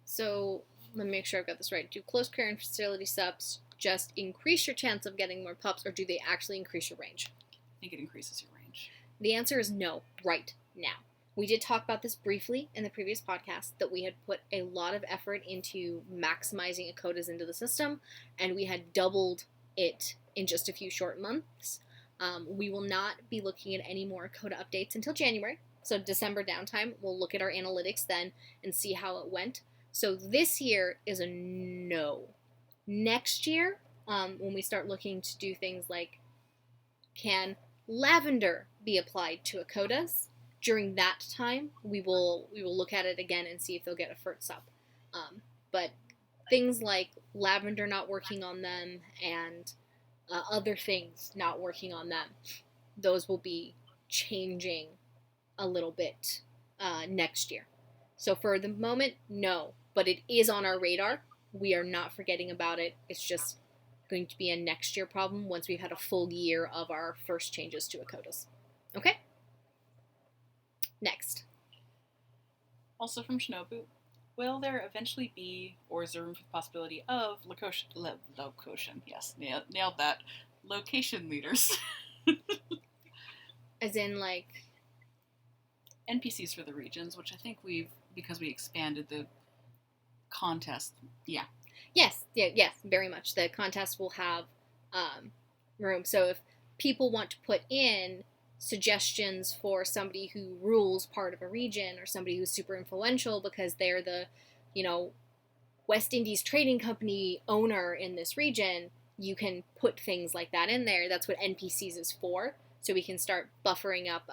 So, let me make sure I've got this right. Do close care and fertility subs just increase your chance of getting more pups, or do they actually increase your range? I think it increases your range. The answer is no, right now. We did talk about this briefly in the previous podcast, that we had put a lot of effort into maximizing Tokotas into the system, and we had doubled it in just a few short months. We will not be looking at any more Tokota updates until January. So December downtime, we'll look at our analytics then and see how it went. So this year is a no. Next year, when we start looking to do things like, can lavender be applied to Tokotas? During that time, we will look at it again and see if they'll get a FERT sub. But things like lavender not working on them and other things not working on them, those will be changing a little bit next year. So for the moment, no. But it is on our radar. We are not forgetting about it. It's just going to be a next year problem once we've had a full year of our first changes to Tokotas. Okay? Next. Also from Shinobu, will there eventually be, or is there room for the possibility of, location, yes, nailed that, location leaders? As in, like, NPCs for the regions, which I think because we expanded the contest. Yeah. Yes, very much. The contest will have room. So if people want to put in suggestions for somebody who rules part of a region or somebody who's super influential because they're the, West Indies Trading Company owner in this region, you can put things like that in there. That's what NPCs is for. So we can start buffering up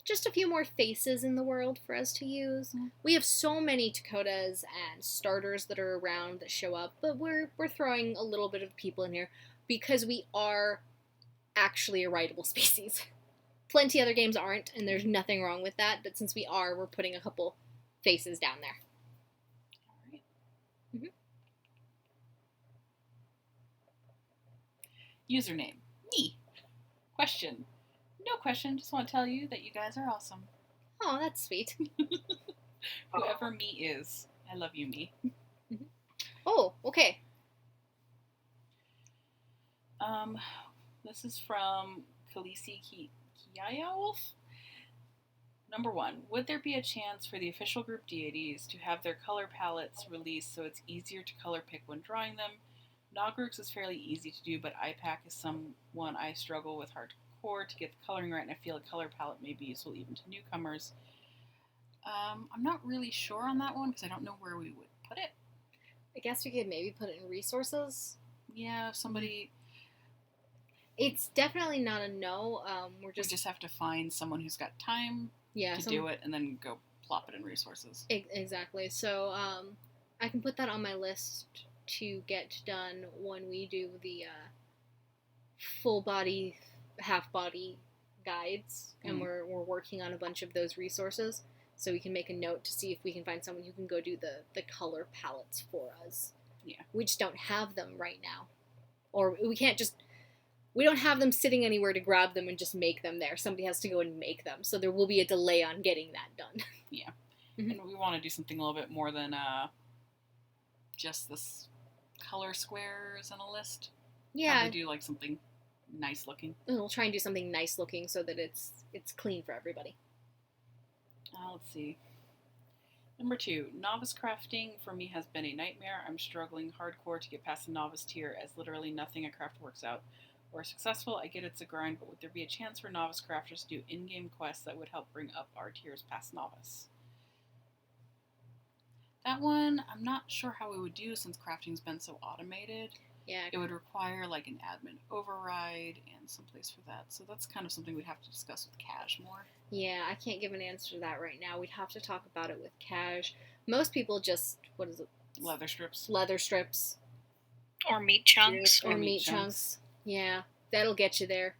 just a few more faces in the world for us to use. Mm-hmm. We have so many Tokotas and starters that are around that show up, but we're throwing a little bit of people in here because we are actually a writable species. Plenty other games aren't, and there's nothing wrong with that, but since we are, we're putting a couple faces down there. All right. Mm-hmm. Username, me. Question. No question, just want to tell you that you guys are awesome. Oh, that's sweet. Whoever me is. I love you, me. Mm-hmm. Oh, okay. This is from Khaleesi Kiaya Wolf. Number 1, would there be a chance for the official group deities to have their color palettes released so it's easier to color pick when drawing them? Nogrooks is fairly easy to do, but IPAC is someone I struggle with hardcore to get the coloring right, and I feel a color palette may be useful even to newcomers. I'm not really sure on that one because I don't know where we would put it. I guess we could maybe put it in resources. Yeah, if somebody... It's definitely not a no. We just have to find someone who's got time to do it and then go plop it in resources. Exactly. So I can put that on my list to get done when we do the full body, half body guides, and we're working on a bunch of those resources. So we can make a note to see if we can find someone who can go do the color palettes for us. Yeah. We just don't have them right now. Or we don't have them sitting anywhere to grab them and just make them there. Somebody has to go and make them. So there will be a delay on getting that done. Yeah. Mm-hmm. And we want to do something a little bit more than just this color squares in a list. Yeah. Probably do like something nice looking. We'll try and do something nice looking so that it's clean for everybody. Let's see. Number 2, novice crafting for me has been a nightmare. I'm struggling hardcore to get past the novice tier as literally nothing I craft works out or is successful. I get it's a grind, but would there be a chance for novice crafters to do in-game quests that would help bring up our tiers past novice? That one, I'm not sure how we would do since crafting's been so automated. Yeah. It would require like an admin override and someplace for that. So that's kind of something we'd have to discuss with Cash more. Yeah, I can't give an answer to that right now. We'd have to talk about it with Cash. Most people just, what is it? Leather strips. Leather strips. Or meat chunks. Or meat chunks. Yeah, that'll get you there.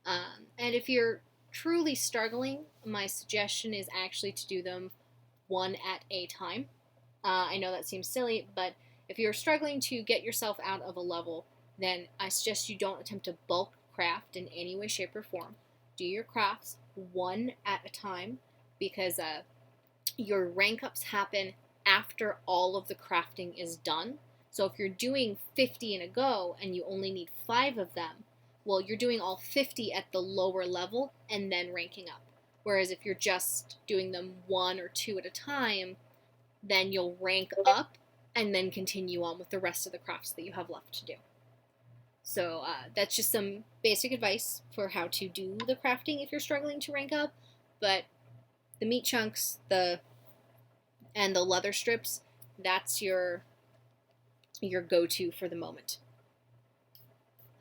And if you're truly struggling, my suggestion is actually to do them one at a time. I know that seems silly, but if you're struggling to get yourself out of a level, then I suggest you don't attempt to bulk craft in any way, shape, or form. Do your crafts one at a time, because your rank ups happen after all of the crafting is done. So if you're doing 50 in a go and you only need 5 of them, well, you're doing all 50 at the lower level and then ranking up. Whereas if you're just doing them 1 or 2 at a time, then you'll rank up and then continue on with the rest of the crafts that you have left to do. So that's just some basic advice for how to do the crafting if you're struggling to rank up. But the meat chunks, and the leather strips, that's your go-to for the moment.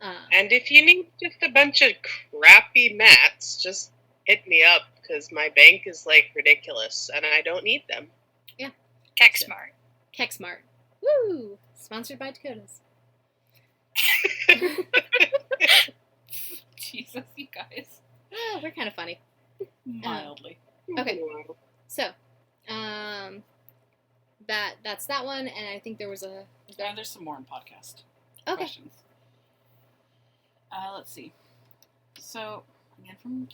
And if you need just a bunch of crappy mats, just hit me up, because my bank is like ridiculous and I don't need them. Yeah. Kexmart. Kexmart. Woo! Sponsored by Tokotas. Jesus, you guys. Oh, we're kind of funny. Mildly. Okay. So, that's that one, and I think there was there's some more in podcast questions. Let's see. So, again from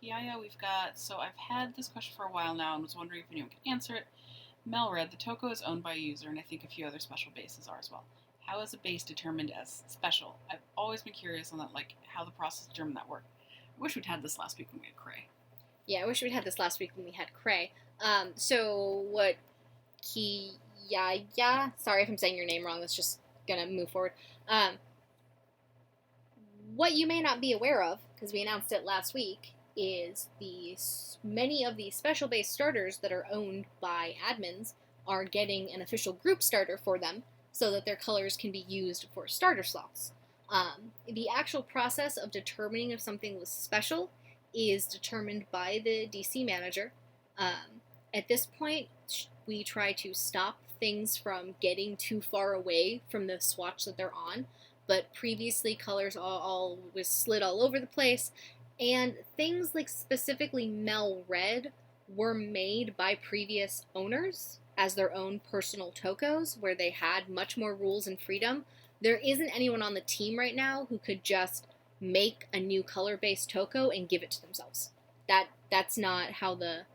Kiaya, we've got, so I've had this question for a while now and was wondering if anyone could answer it. Melred, the Toko is owned by a user, and I think a few other special bases are as well. How is a base determined as special? I've always been curious on that, like how the process determined that worked. I wish we'd had this last week when we had Cray. Yeah, I wish we'd had this last week when we had Cray. So what Kiyaya, sorry if I'm saying your name wrong, that's just gonna move forward. What you may not be aware of, because we announced it last week, is many of the special base starters that are owned by admins are getting an official group starter for them so that their colors can be used for starter slots. The actual process of determining if something was special is determined by the DC manager. At this point, we try to stop things from getting too far away from the swatch that they're on, but previously colors all was slid all over the place, and things like specifically Mel Red were made by previous owners as their own personal tokos, where they had much more rules and freedom. There isn't anyone on the team right now who could just make a new color-based toko and give it to themselves. That's not how the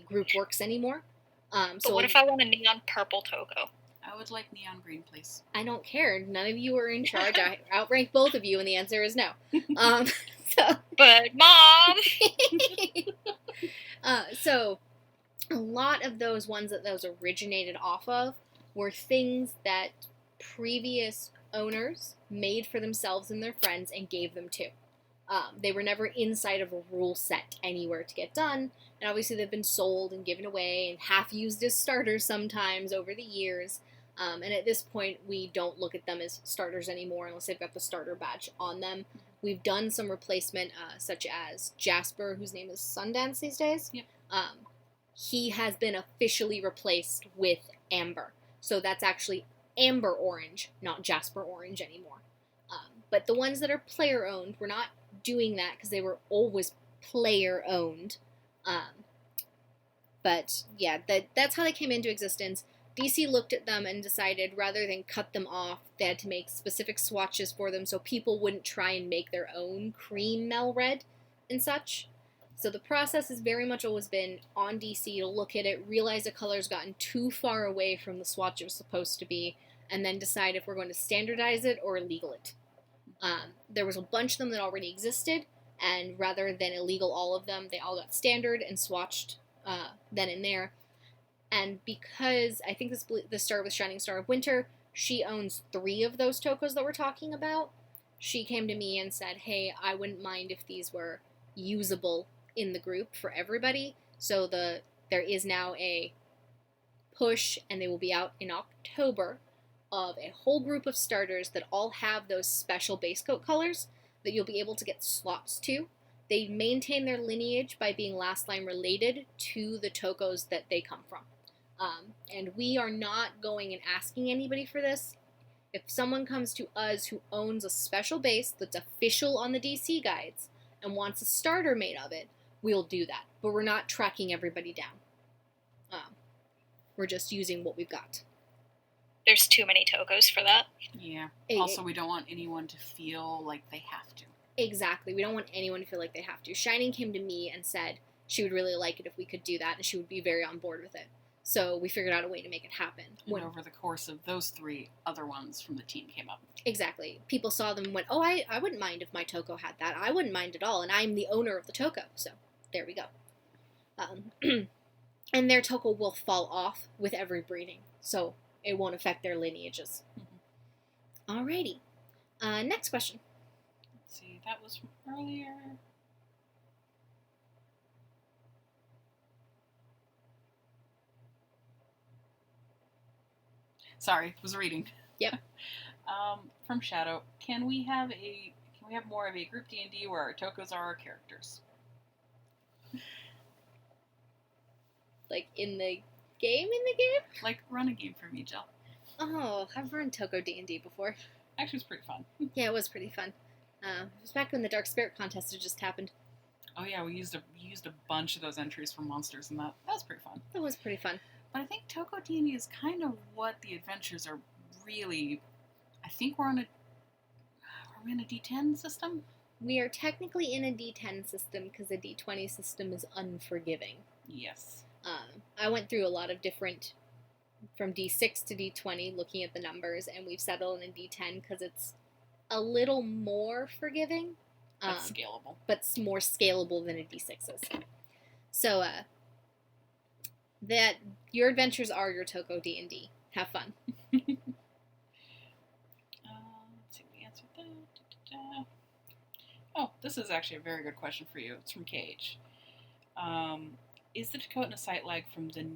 group works anymore. But what if I want a neon purple toko? I would like neon green, please. I don't care. None of you are in charge. I outrank both of you, and the answer is no. But Mom! So a lot of those ones that those originated off of were things that previous owners made for themselves and their friends and gave them to. They were never inside of a rule set anywhere to get done, and obviously they've been sold and given away and half used as starters sometimes over the years. And at this point, we don't look at them as starters anymore unless they've got the starter badge on them. We've done some replacement, such as Jasper, whose name is Sundance these days. Yep. He has been officially replaced with Amber. So that's actually Amber Orange, not Jasper Orange anymore. But the ones that are player-owned, we're not doing that because they were always player-owned. But yeah, that's how they came into existence. DC looked at them and decided rather than cut them off, they had to make specific swatches for them so people wouldn't try and make their own cream Mel Red and such. So the process has very much always been on DC to look at it, realize a color's gotten too far away from the swatch it was supposed to be, and then decide if we're going to standardize it or illegal it. There was a bunch of them that already existed, and rather than illegal all of them, they all got standard and swatched then and there. And because I think this started with Shining Star of Winter, she owns 3 of those tokos that we're talking about. She came to me and said, hey, I wouldn't mind if these were usable in the group for everybody. So there is now a push, and they will be out in October, of a whole group of starters that all have those special base coat colors that you'll be able to get slots to. They maintain their lineage by being last line related to the tokos that they come from. And we are not going and asking anybody for this. If someone comes to us who owns a special base that's official on the DC guides and wants a starter made of it, we'll do that. But we're not tracking everybody down. We're just using what we've got. There's too many tokos for that. Yeah. Also, we don't want anyone to feel like they have to. Exactly. We don't want anyone to feel like they have to. Shining came to me and said she would really like it if we could do that, and she would be very on board with it. So we figured out a way to make it happen. And over the course of those 3, other ones from the team came up. Exactly. People saw them and went, oh, I wouldn't mind if my toko had that. I wouldn't mind at all, and I'm the owner of the toko. So there we go. And their toko will fall off with every breeding, so it won't affect their lineages. Mm-hmm. Alrighty. Next question. Let's see, that was from earlier. Sorry, was reading. Yep. From Shadow, can we have more of a group D&D where our tokos are our characters? Like in the game? Like, run a game for me, Jill. Oh, I've run Toko D&D before. Actually, it's pretty fun. Yeah, it was pretty fun. It was back when the Dark Spirit contest had just happened. Oh yeah, we used a bunch of those entries for monsters, and that was pretty fun. That was pretty fun. But I think Toko D&D is kind of what the adventures are really. I think we're in a D10 system. We are technically in a D10 system because the D20 system is unforgiving. Yes. I went through a lot of different, from D6 to D20, looking at the numbers, and we've settled in a D10 because it's a little more forgiving. That's scalable. But more scalable than a D6 is. So, that your adventures are your Toko D&D. Have fun. Let's see if we answered that. Da-da-da. Oh, this is actually a very good question for you. It's from Cage. Is the Tokota site lag from the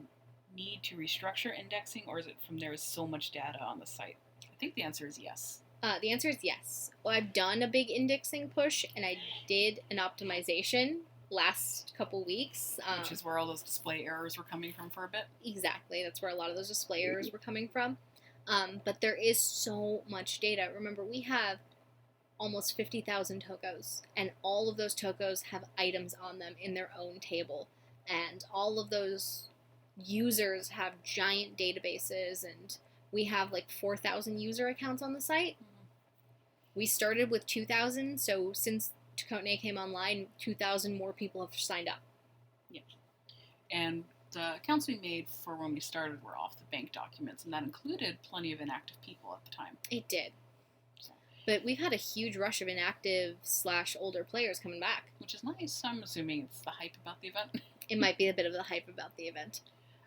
need to restructure indexing, or is it from there is so much data on the site? I think the answer is yes. The answer is yes. Well, I've done a big indexing push, and I did an optimization last couple weeks. Which is where all those display errors were coming from for a bit. Exactly. That's where a lot of those display errors were coming from. But there is so much data. Remember, we have almost 50,000 Tokos, and all of those Tokos have items on them in their own table. And all of those users have giant databases, and we have like 4,000 user accounts on the site. We started with 2,000, so since Tokota came online, 2,000 more people have signed up. Yeah. And the accounts we made for when we started were off the bank documents, and that included plenty of inactive people at the time. It did. So. But we've had a huge rush of inactive/older players coming back. Which is nice. I'm assuming it's the hype about the event. It might be a bit of the hype about the event.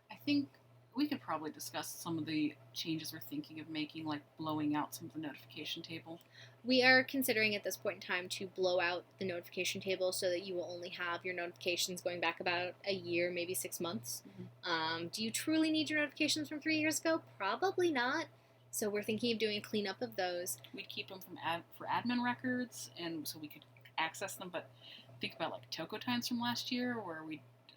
I think we could probably discuss some of the changes we're thinking of making, like blowing out some of the notification table. We are considering at this point in time to blow out the notification table so that you will only have your notifications going back about a year, maybe 6 months. Mm-hmm. Do you truly need your notifications from 3 years ago? Probably not. So we're thinking of doing a cleanup of those. We'd keep them for admin records, and so we could access them. But think about like Tokotimes from last year, where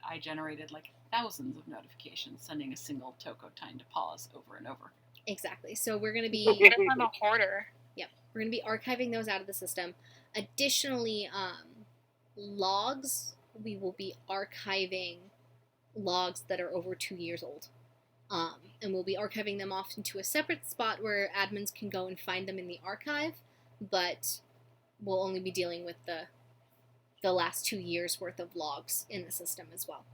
I generated like thousands of notifications, sending a single Tokotine to pause over and over. Exactly. So we're going to be... What if I'm a hoarder? Yep. We're going to be archiving those out of the system. Additionally, logs, we will be archiving logs that are over 2 years old. And we'll be archiving them off into a separate spot where admins can go and find them in the archive, but we'll only be dealing with the last 2 years worth of logs in the system as well.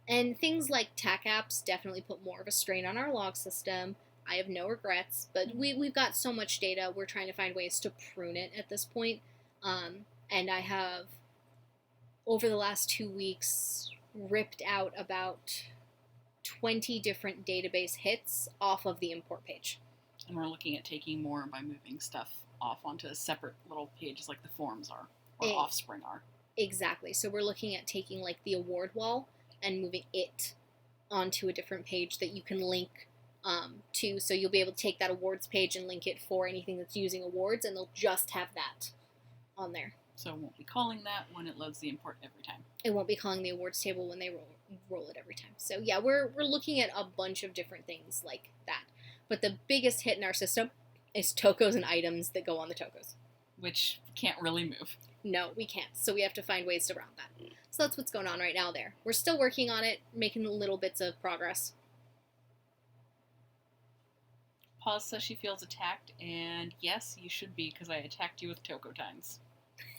And things like TAC apps definitely put more of a strain on our log system. I have no regrets, but we've got so much data, we're trying to find ways to prune it at this point. And I have, over the last 2 weeks, ripped out about 20 different database hits off of the import page. And we're looking at taking more by moving stuff off onto separate little pages like the forums are, or Offspring are. Exactly. So we're looking at taking like the award wall and moving it onto a different page that you can link to. So you'll be able to take that awards page and link it for anything that's using awards, and they'll just have that on there. So it won't be calling that when it loads the import every time. It won't be calling the awards table when they roll it every time. So yeah, we're looking at a bunch of different things like that. But the biggest hit in our system is Tokos and items that go on the Tokos. Which can't really move. No, we can't. So we have to find ways around that. So that's what's going on right now there. We're still working on it, making little bits of progress. Pause says she feels attacked, and yes, you should be, because I attacked you with Tokotines.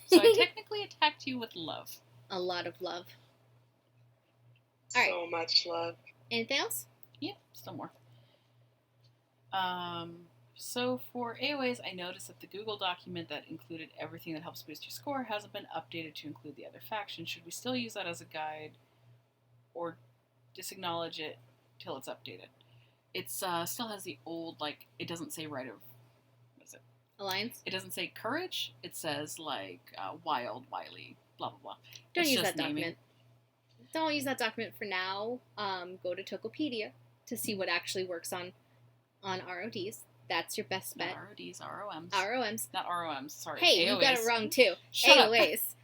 So I technically attacked you with love. A lot of love. So much love. Anything else? Yep, still more. So for AOAs, I noticed that the Google document that included everything that helps boost your score hasn't been updated to include the other factions. Should we still use that as a guide, or disacknowledge it till it's updated? It still has the old, like, it doesn't say right of, what is it? Alliance? It doesn't say courage. It says, like, wild, wily, blah, blah, blah. Don't It's use just that naming. document. Don't use that document for now. Go to Tokopedia to see what actually works on RODs. That's your best bet. Not RODs, ROMs. ROMs. Not ROMs, sorry. Hey, AOAs. you got it wrong too. Shut up. AOAs.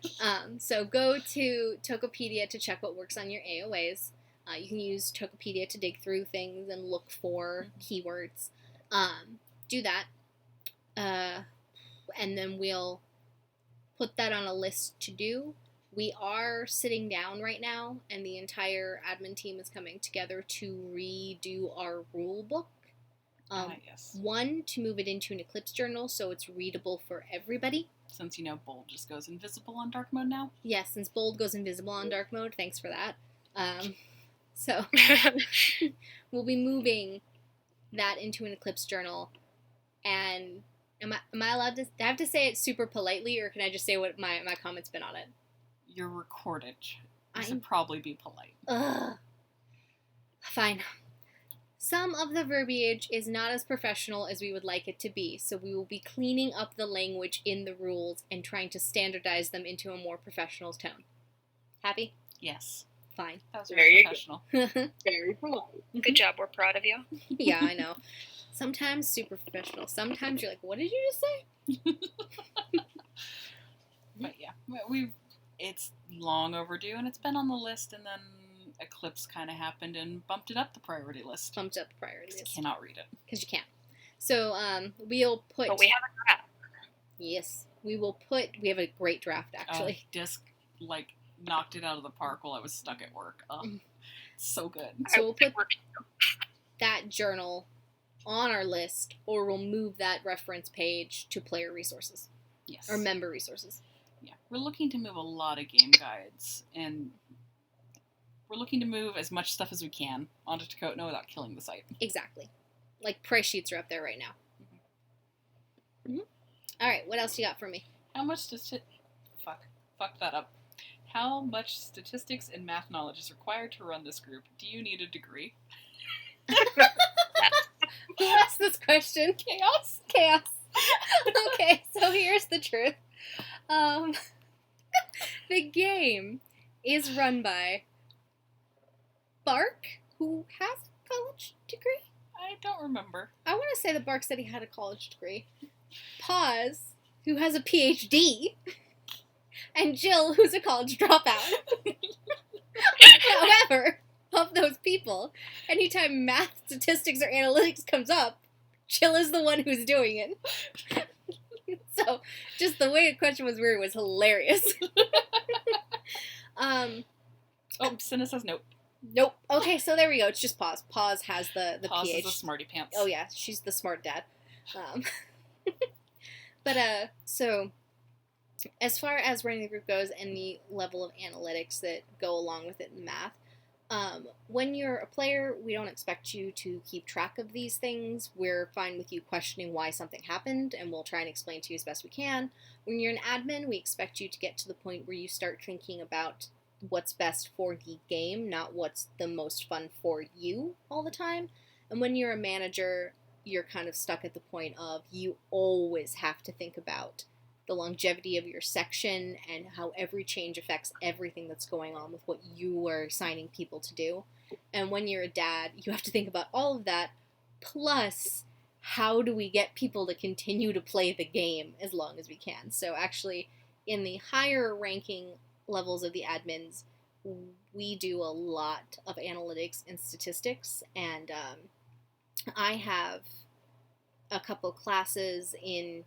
So go to Tokopedia to check what works on your AOAs. You can use Tokopedia to dig through things and look for keywords. Do that. And then we'll put that on a list to do. We are sitting down right now, and the entire admin team is coming together to redo our rule book. Yes. One, to move it into an Eclipse journal so it's readable for everybody. Since, Bold just goes invisible on dark mode now. Yes, since Bold goes invisible on dark mode, thanks for that. So we'll be moving that into an Eclipse journal, and Am I allowed to? Do I have to say it super politely, or can I just say what my comment's been on it? You're recorded. You should probably be polite. Ugh. Fine. Some of the verbiage is not as professional as we would like it to be, so we will be cleaning up the language in the rules and trying to standardize them into a more professional tone. Happy? Yes. Fine. That was Very very professional. Very polite. Good job. We're proud of you. Yeah, I know. Sometimes super professional. Sometimes you're like, what did you just say? But yeah, it's long overdue, and it's been on the list, and then Eclipse kind of happened and bumped it up the priority list. Bumped up the priority list. Cannot read it. Because you can't. So, we'll put... But we have a draft. Yes. We have a great draft, actually. Disc, knocked it out of the park while I was stuck at work. So good. So we'll put that journal on our list, or we'll move that reference page to player resources. Yes. Or member resources. Yeah. We're looking to move a lot of game guides, and we're looking to move as much stuff as we can onto Tokota without killing the site. Exactly. Price sheets are up there right now. Mm-hmm. All right, what else you got for me? How much fuck that up. How much statistics and math knowledge is required to run this group? Do you need a degree? Who asked this question? Chaos? Chaos. Okay, so here's the truth. The game is run by Bark, who has a college degree. I don't remember. I want to say that Bark said he had a college degree. Paz, who has a PhD. And Jill, who's a college dropout. However, of those people, anytime math, statistics, or analytics comes up, Jill is the one who's doing it. So, just the way the question was weird was hilarious. Cinna says nope. Nope. Okay, so there we go. It's just Paz. Paz has the Paz PhD. is a smarty pants. Oh yeah, she's the smart dad. So as far as running the group goes and the level of analytics that go along with it in math, when you're a player, we don't expect you to keep track of these things. We're fine with you questioning why something happened, and we'll try and explain to you as best we can. When you're an admin, we expect you to get to the point where you start thinking about what's best for the game, not what's the most fun for you all the time. And when you're a manager, you're kind of stuck at the point of you always have to think about the longevity of your section and how every change affects everything that's going on with what you are assigning people to do. And when you're a dad, you have to think about all of that, plus how do we get people to continue to play the game as long as we can. So actually, in the higher ranking levels of the admins, we do a lot of analytics and statistics, and I have a couple classes in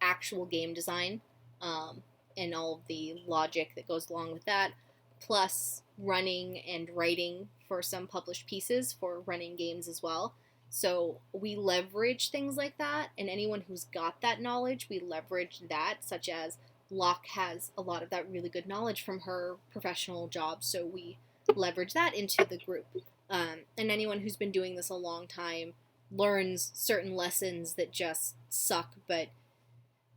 actual game design, and all of the logic that goes along with that, plus running and writing for some published pieces for running games as well. So we leverage things like that, and anyone who's got that knowledge, we leverage that, such as Locke has a lot of that really good knowledge from her professional job, so we leverage that into the group. And anyone who's been doing this a long time learns certain lessons that just suck, but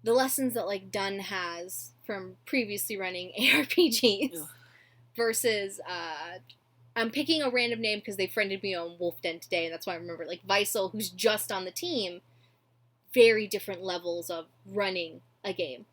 the lessons that Dunn has from previously running ARPGs versus I'm picking a random name because they friended me on Wolf Den today, and that's why I remember Weissel, who's just on the team. Very different levels of running a game.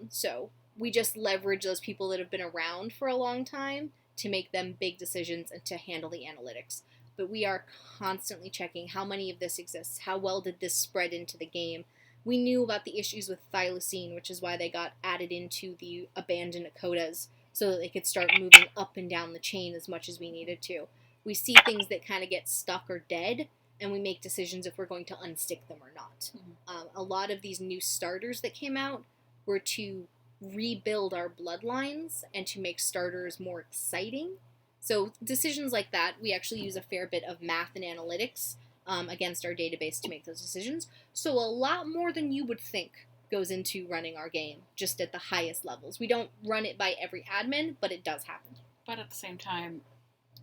So we just leverage those people that have been around for a long time to make them big decisions and to handle the analytics. But we are constantly checking how many of this exists, how well did this spread into the game. We knew about the issues with thylacine, which is why they got added into the abandoned Tokotas, so that they could start moving up and down the chain as much as we needed to. We see things that kind of get stuck or dead, and we make decisions if we're going to unstick them or not. Mm-hmm. A lot of these new starters that came out were to rebuild our bloodlines and to make starters more exciting. So decisions like that, we actually use a fair bit of math and analytics against our database to make those decisions. So a lot more than you would think goes into running our game, just at the highest levels. We don't run it by every admin, but it does happen. But at the same time,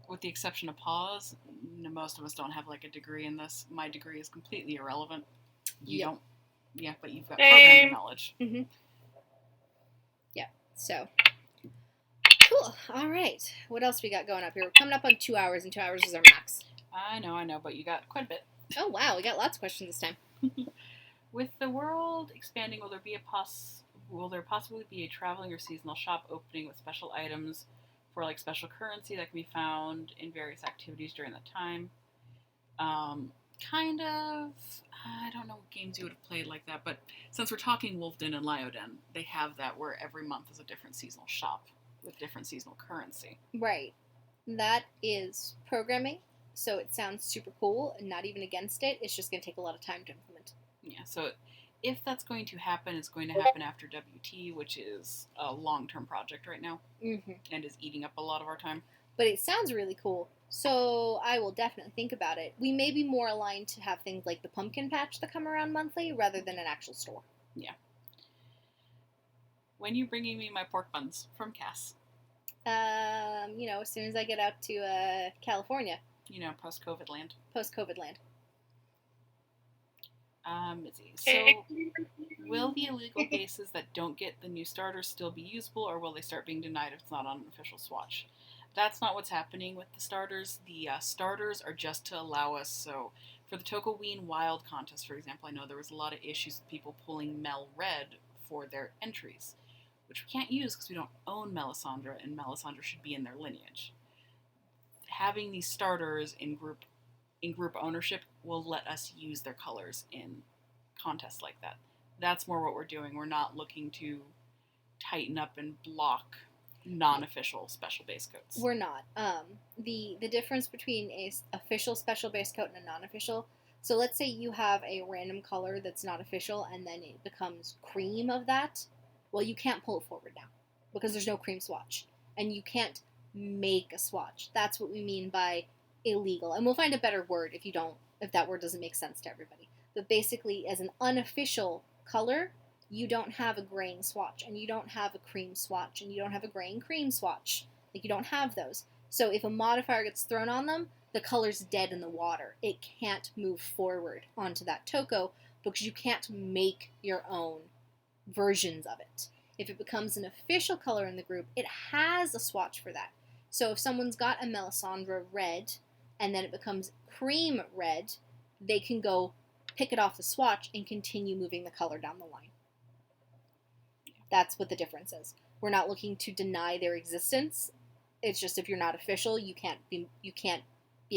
with the exception of Pause, most of us don't have a degree in this. My degree is completely irrelevant. You don't. Yeah, but you've got Same. programming knowledge. Mm-hmm. Yeah. So cool. All right. What else we got going up here? We're coming up on 2 hours, and 2 hours is our max. I know, but you got quite a bit. Oh wow, we got lots of questions this time. With the world expanding, will there possibly be a traveling or seasonal shop opening with special items for like special currency that can be found in various activities during that time? Kind of. I don't know what games you would have played like that, but since we're talking Wolfden and Lyoden, they have that where every month is a different seasonal shop with different seasonal currency. Right. That is programming, so it sounds super cool and not even against it. It's just going to take a lot of time to implement. Yeah, so if that's going to happen, it's going to happen after WT, which is a long-term project right now Mm-hmm. and is eating up a lot of our time. But it sounds really cool, so I will definitely think about it. We may be more aligned to have things like the pumpkin patch that come around monthly rather than an actual store. Yeah. When are you bringing me my pork buns from Cass? As soon as I get out to California, Post-COVID land. post-COVID land. Let's see. So, will the illegal bases that don't get the new starters still be usable, or will they start being denied if it's not on an official swatch? That's not what's happening with the starters. The starters are just to allow us, so for the Tokoween Wild contest, for example, I know there was a lot of issues with people pulling Mel Red for their entries, which we can't use because we don't own Melisandre, and Melisandre should be in their lineage. Having these starters in group ownership will let us use their colors in contests like that. That's more what we're doing. We're not looking to tighten up and block non-official special base coats. We're not. The difference between a official special base coat and a non-official. So let's say you have a random color that's not official, and then it becomes cream of that. Well, you can't pull it forward now because there's no cream swatch, and you can't make a swatch. That's what we mean by illegal. And we'll find a better word if that word doesn't make sense to everybody. But basically, as an unofficial color, you don't have a graying swatch, and you don't have a cream swatch, and you don't have a gray and cream swatch. Like, you don't have those. So if a modifier gets thrown on them, the color's dead in the water. It can't move forward onto that toko because you can't make your own versions of it. If it becomes an official color in the group, it has a swatch for that. So if someone's got a Melisandre red, and then it becomes cream red, they can go pick it off the swatch and continue moving the color down the line. That's what the difference is. We're not looking to deny their existence. It's just if you're not official, you can't be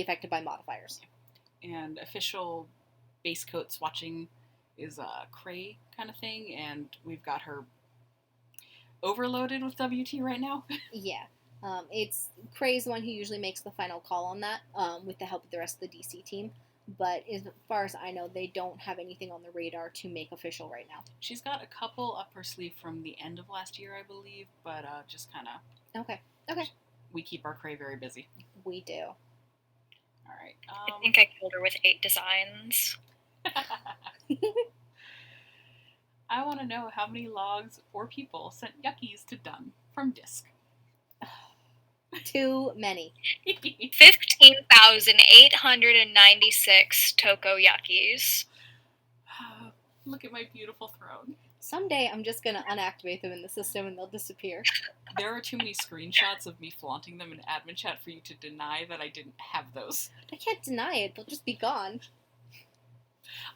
affected by modifiers. And official base coat swatching is a Cray kind of thing, and we've got her overloaded with WT right now. Yeah. It's Cray's the one who usually makes the final call on that, with the help of the rest of the DC team. But as far as I know, they don't have anything on the radar to make official right now. She's got a couple up her sleeve from the end of last year, I believe, but just kind of... Okay. We keep our Cray very busy. We do. All right. I think I killed her with 8 designs. I want to know how many logs or people sent yuckies to Dunn from Disc. Too many. 15,896 Tokoyakis. Look at my beautiful throne. Someday I'm just going to unactivate them in the system and they'll disappear. There are too many screenshots of me flaunting them in admin chat for you to deny that I didn't have those. I can't deny it. They'll just be gone.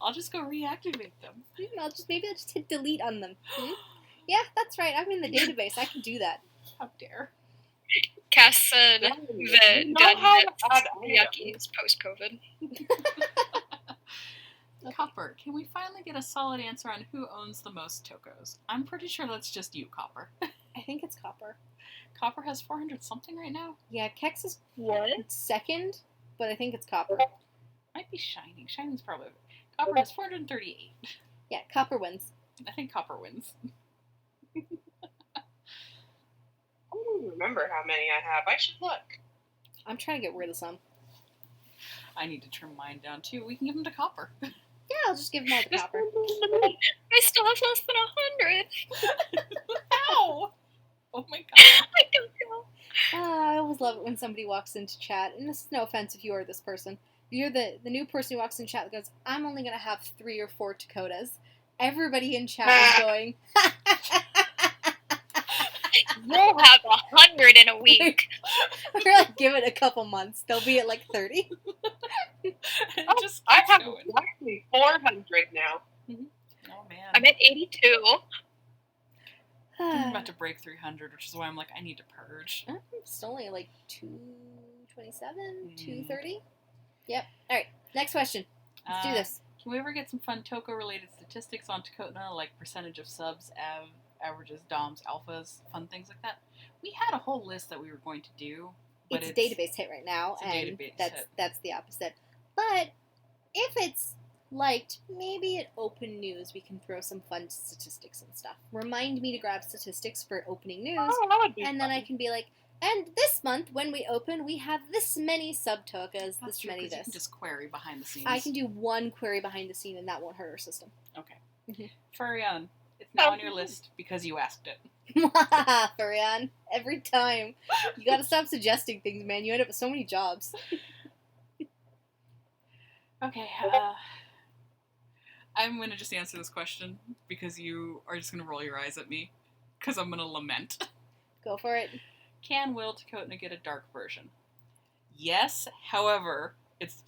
I'll just go reactivate them. Maybe I'll just hit delete on them. Yeah, that's right. I'm in the database. I can do that. How dare. Cass said the Yuckies post-COVID. Copper, can we finally get a solid answer on who owns the most Tokos? I'm pretty sure that's just you, Copper. I think it's Copper. Copper has 400 something right now? Yeah, Kex is What? second, but I think it's Copper. Might be Shining. Shining's probably... Copper has 438. Yeah, Copper wins. I think Copper wins. I don't remember how many I have. I should look. I'm trying to get rid of some. I need to trim mine down too. We can give them to Copper. Yeah, I'll just give them all to Copper. I still have less than 100. Ow! Oh my god. I don't know. I always love it when somebody walks into chat, and this is no offense if you are this person. You're the new person who walks in chat that goes, I'm only going to have 3 or 4 Tokotas, Everybody in chat is going, We'll have 100 in a week. we're like, give it a couple months. They'll be at like 30. It just I keeps have going. exactly 400 now. Oh man. I'm at 82. I'm about to break 300, which is why I'm like, I need to purge. It's only like 227, Mm. 230. Yep. All right. Next question. Let's do this. Can we ever get some fun Toko-related statistics on Tokota, like percentage of subs, averages, DOMs, alphas, fun things like that? We had a whole list that we were going to do, but It's a database hit right now, it's a and database hit. that's the opposite. But if it's liked, maybe at Open News we can throw some fun statistics and stuff. Remind me to grab statistics for opening news, Oh, that would be and fun. then I can be like, and this month when we open, we have this many sub-tokas, That's this true, many 'cause you this. can just query behind the scenes. I can do one query behind the scene, and that won't hurt our system. Okay. Mhm. Furion, it's now on your list because you asked it. Furion, every time. You gotta stop suggesting things, man. You end up with so many jobs. Okay, I'm gonna just answer this question because you are just gonna roll your eyes at me because I'm gonna lament. Go for it. Can Will Tokota get a dark version? Yes, however, it's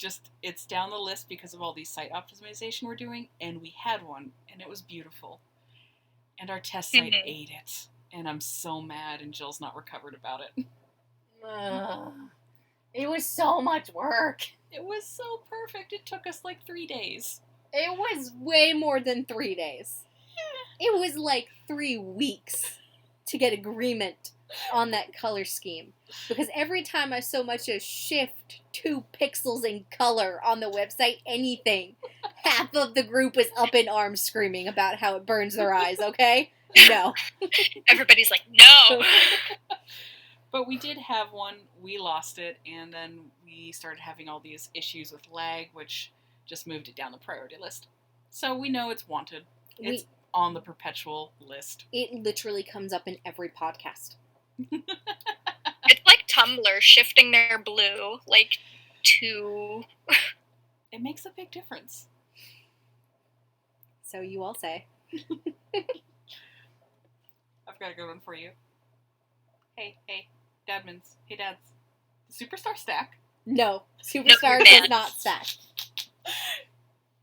down the list because of all these site optimization we're doing, and we had one, and it was beautiful. And our test site ate it, and I'm so mad, and Jill's not recovered about it. It was so much work. It was so perfect, it took us like 3 days. It was way more than 3 days. It was like 3 weeks to get agreement on that color scheme. Because every time I so much as shift 2 pixels in color on the website, anything, half of the group is up in arms screaming about how it burns their eyes, okay? No. Everybody's like, no. But we did have one, we lost it, and then we started having all these issues with lag, which just moved it down the priority list. So we know it's wanted. It's on the perpetual list. It literally comes up in every podcast. It's like Tumblr shifting their blue, like, to... It makes a big difference. So you all say. I've got a good one for you. Hey, Dadmins. Hey, Dads. The Superstar stack? No. Superstar No, does banned. not stack.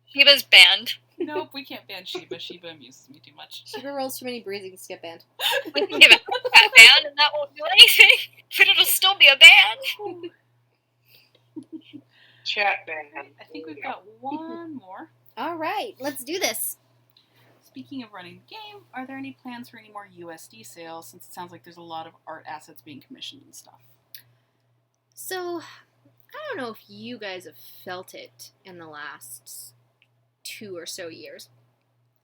Shiba's banned. Nope, we can't ban Shiba. Shiba amuses me too much. Shiba rolls too many breezing skip band. We can give it a ban, and that won't do anything. But it'll still be a ban. Chat ban. I think we've got one more. All right, let's do this. Speaking of running the game, are there any plans for any more USD sales, since it sounds like there's a lot of art assets being commissioned and stuff? So, I don't know if you guys have felt it in the last 2 or so years,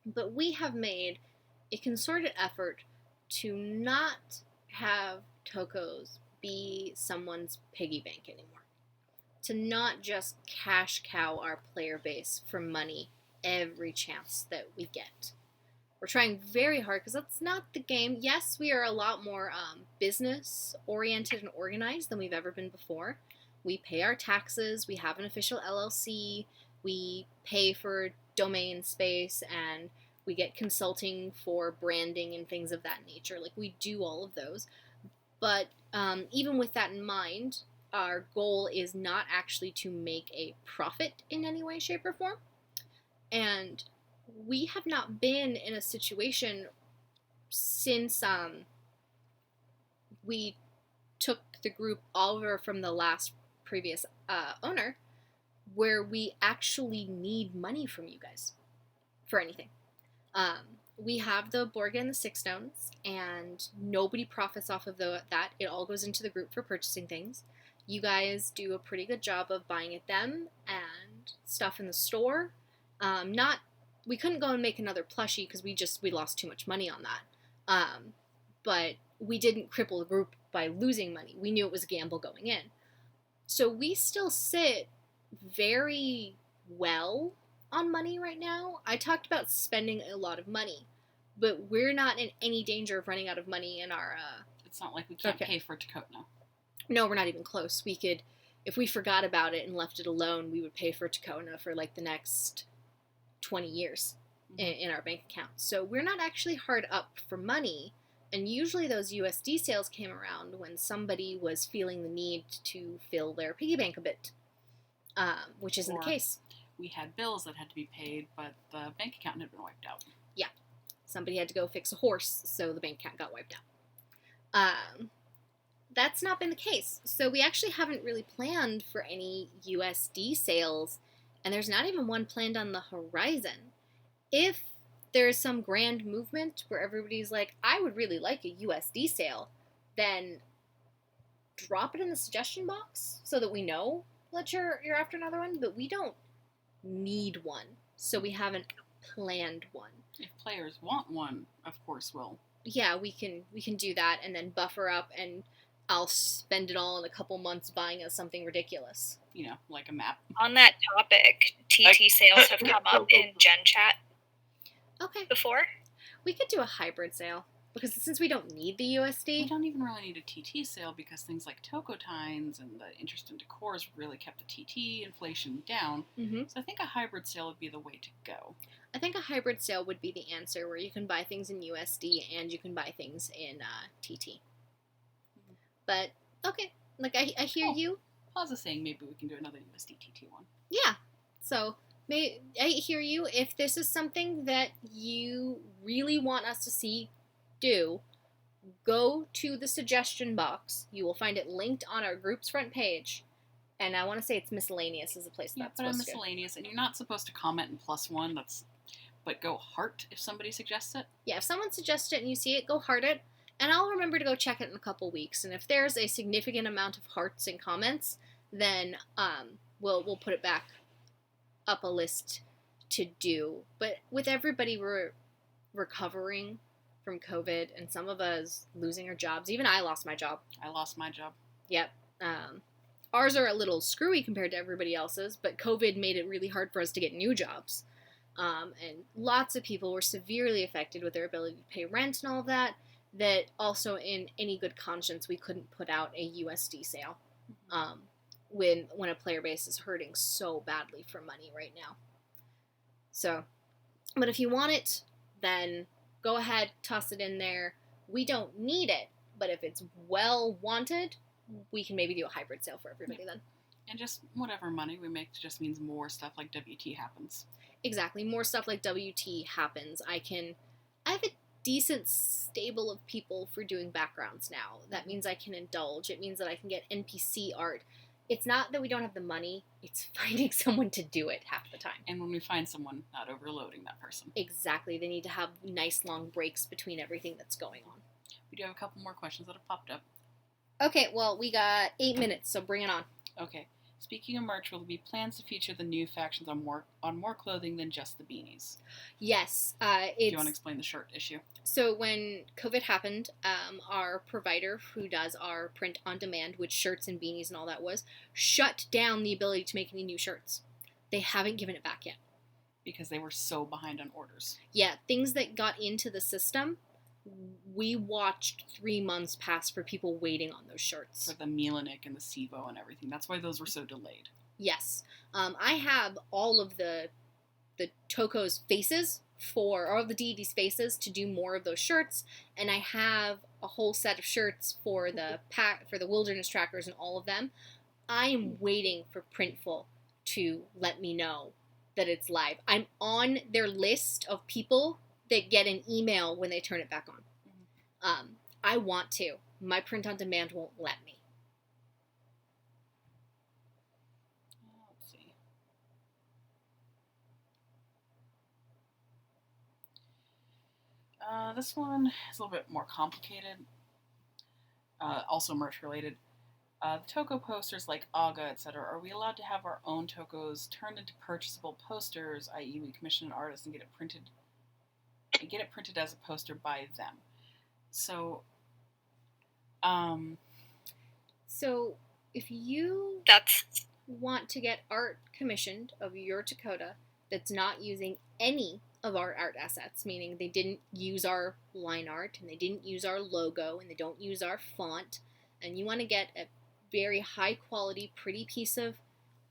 but we have made a concerted effort to not have Tokos be someone's piggy bank anymore. To not just cash cow our player base for money every chance that we get. We're trying very hard because that's not the game. Yes, we are a lot more business oriented and organized than we've ever been before. We pay our taxes, we have an official LLC, we pay for domain space, and we get consulting for branding and things of that nature. Like, we do all of those. But even with that in mind, our goal is not actually to make a profit in any way, shape, or form. And we have not been in a situation since we took the group over from the last previous owner where we actually need money from you guys for anything. We have the Borga and the Six Stones, and nobody profits off of that. It all goes into the group for purchasing things. You guys do a pretty good job of buying at them and stuff in the store. We couldn't go and make another plushie because we lost too much money on that. But we didn't cripple the group by losing money. We knew it was a gamble going in. So we still sit very well on money right now. I talked about spending a lot of money, but we're not in any danger of running out of money in our... It's not like we can't pay for Tokota. No, we're not even close. We could, if we forgot about it and left it alone, we would pay for Tokota for like the next 20 years. in our bank account. So we're not actually hard up for money. And usually those USD sales came around when somebody was feeling the need to fill their piggy bank a bit, which isn't the case. We had bills that had to be paid, but the bank account had been wiped out. Yeah. Somebody had to go fix a horse, so the bank account got wiped out. That's not been the case. So we actually haven't really planned for any USD sales, and there's not even one planned on the horizon. If there's some grand movement where everybody's like, I would really like a USD sale, then drop it in the suggestion box so that we know that you're after another one, but we don't need one, so we haven't planned one. If players want one, of course we'll. Yeah, we can do that and then buffer up, and I'll spend it all in a couple months buying us something ridiculous. You know, like a map. On that topic, TT sales have come up in Gen Chat Okay. before. We could do a hybrid sale, because since we don't need the We USD, don't even really need a TT sale because things like Tokotines and the interest in decors really kept the TT inflation down. Mhm. So I think a hybrid sale would be the way to go. I think a hybrid sale would be the answer, where you can buy things in USD and you can buy things in TT. But, okay, like, I hear Cool. you. Plaza saying maybe we can do another USD TT one. Yeah, so I hear you. If this is something that you really want us to see do, go to the suggestion box. You will find it linked on our group's front page. And I want to say it's miscellaneous is the place Yeah, that's but I'm supposed to go. miscellaneous, and you're not supposed to comment in +1. But go heart if somebody suggests it. Yeah, if someone suggests it and you see it, go heart it. And I'll remember to go check it in a couple weeks. And if there's a significant amount of hearts and comments, then we'll put it back up a list to do. But with everybody recovering from COVID and some of us losing our jobs, even I lost my job. I lost my job. Yep. Ours are a little screwy compared to everybody else's, but COVID made it really hard for us to get new jobs. And lots of people were severely affected with their ability to pay rent and all of that, that also in any good conscience we couldn't put out a USD sale when a player base is hurting so badly for money right now. So, but if you want it, then go ahead, toss it in there. We don't need it, but if it's well wanted, we can maybe do a hybrid sale for everybody then. And just whatever money we make just means more stuff like WT happens. Exactly, more stuff like WT happens. I have a decent stable of people for doing backgrounds now. That means I can indulge. It means that I can get NPC art. It's not that we don't have the money, it's finding someone to do it half the time. And when we find someone, not overloading that person. Exactly, they need to have nice long breaks between everything that's going on. We do have a couple more questions that have popped up. Okay, well, we got 8 minutes, so bring it on. Okay. Speaking of merch, will there be plans to feature the new factions on more clothing than just the beanies? Yes, Do you want to explain the shirt issue? So when COVID happened, our provider, who does our print on demand, which shirts and beanies and all that was, shut down the ability to make any new shirts. They haven't given it back yet. Because they were so behind on orders. Yeah, things that got into the system, we watched 3 months pass for people waiting on those shirts. For the Milanik and the Sivo and everything. That's why those were so delayed. Yes. I have all of the Toko's faces for all of the deities' faces to do more of those shirts, and I have a whole set of shirts for the wilderness trackers and all of them. I am waiting for Printful to let me know that it's live. I'm on their list of people that get an email when they turn it back on. I want to. My print on demand won't let me. Let's see. This one is a little bit more complicated. Also merch related. The Toko posters like Aga, etc. Are we allowed to have our own Tokos turned into purchasable posters, i.e. we commission an artist and get it printed as a poster by them? So, So if you want to get art commissioned of your Tokota that's not using any of our art assets, meaning they didn't use our line art and they didn't use our logo and they don't use our font, and you want to get a very high quality, pretty piece of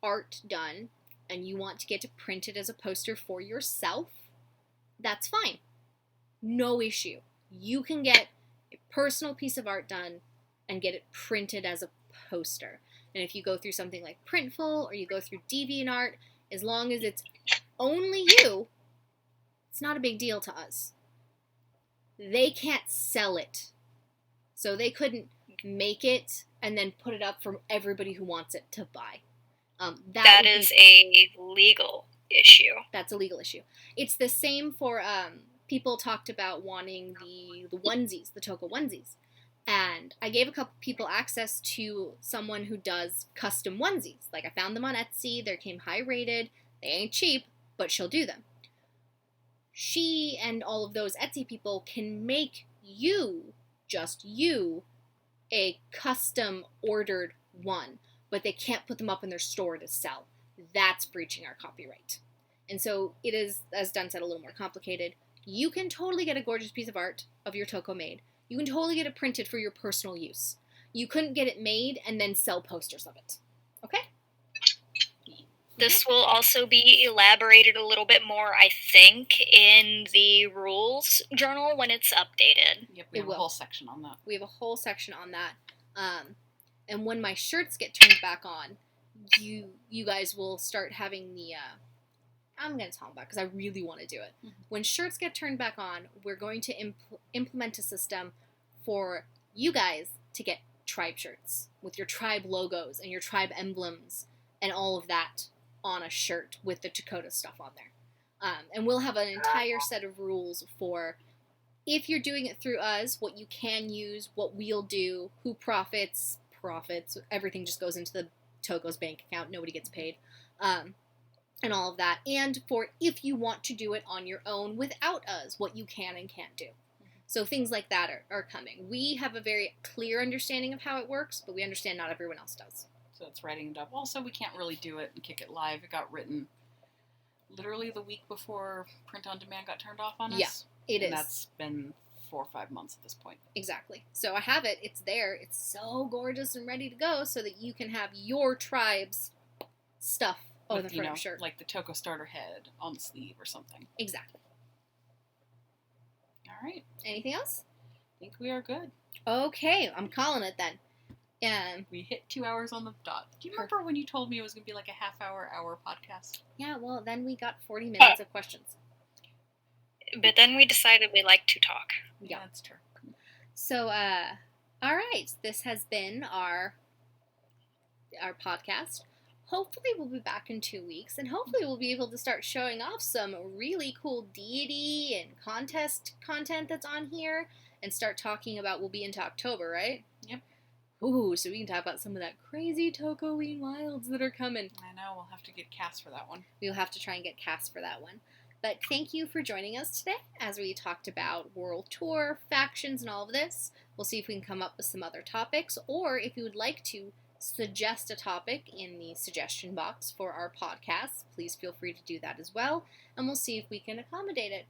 art done, and you want to get to print it as a poster for yourself, that's fine. No issue. You can get a personal piece of art done and get it printed as a poster. And if you go through something like Printful or you go through DeviantArt, as long as it's only you, it's not a big deal to us. They can't sell it. So they couldn't make it and then put it up for everybody who wants it to buy. That is a legal issue. That's a legal issue. It's the same for people talked about wanting the onesies, the Toko onesies. And I gave a couple people access to someone who does custom onesies. Like, I found them on Etsy. They came high rated. They ain't cheap, but she'll do them. She and all of those Etsy people can make you, just you, a custom ordered one, but they can't put them up in their store to sell. That's breaching our copyright. And so it is, as Dunn said, a little more complicated. You can totally get a gorgeous piece of art of your Toko made. You can totally get it printed for your personal use. You couldn't get it made and then sell posters of it. Okay? This will also be elaborated a little bit more, I think, in the rules journal when it's updated. Yep, we have a whole section on that. We have a whole section on that. And when my shirts get turned back on, you guys will start having the... I'm going to tell them about it because I really want to do it. Mm-hmm. When shirts get turned back on, we're going to implement a system for you guys to get tribe shirts with your tribe logos and your tribe emblems and all of that on a shirt with the Tokota stuff on there. And we'll have an entire set of rules for if you're doing it through us, what you can use, what we'll do, who profits, everything just goes into the Toko's bank account, nobody gets paid, and all of that. And for if you want to do it on your own without us, what you can and can't do. Mm-hmm. So things like that are coming. We have a very clear understanding of how it works, but we understand not everyone else does. So it's writing it up. Also, we can't really do it and kick it live. It got written literally the week before print on demand got turned off on us. Yeah, it is. And that's been 4 or 5 months at this point. Exactly. So I have it. It's there. It's so gorgeous and ready to go so that you can have your tribe's stuff on the front of shirt. Like the Toko starter head on the sleeve or something. Exactly. All right. Anything else? I think we are good. Okay, I'm calling it then. We hit 2 hours on the dot. Do you remember when you told me it was going to be like a hour podcast? Yeah, well, then we got 40 minutes of questions. But then we decided we like to talk. Yeah, that's true. So, all right, this has been our podcast. Hopefully we'll be back in 2 weeks, and hopefully we'll be able to start showing off some really cool deity and contest content that's on here, and start talking about, we'll be into October, right? Yep. Ooh, so we can talk about some of that crazy Tokoween wilds that are coming. I know, we'll have to get cast for that one. We'll have to try and get cast for that one. But thank you for joining us today as we talked about World Tour, factions, and all of this. We'll see if we can come up with some other topics, or if you would like to suggest a topic in the suggestion box for our podcast, please feel free to do that as well, and we'll see if we can accommodate it.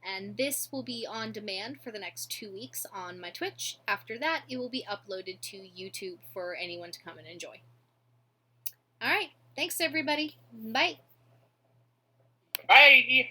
And this will be on demand for the next 2 weeks on my Twitch. After that, it will be uploaded to YouTube for anyone to come and enjoy. All right. Thanks, everybody. Bye. Bye.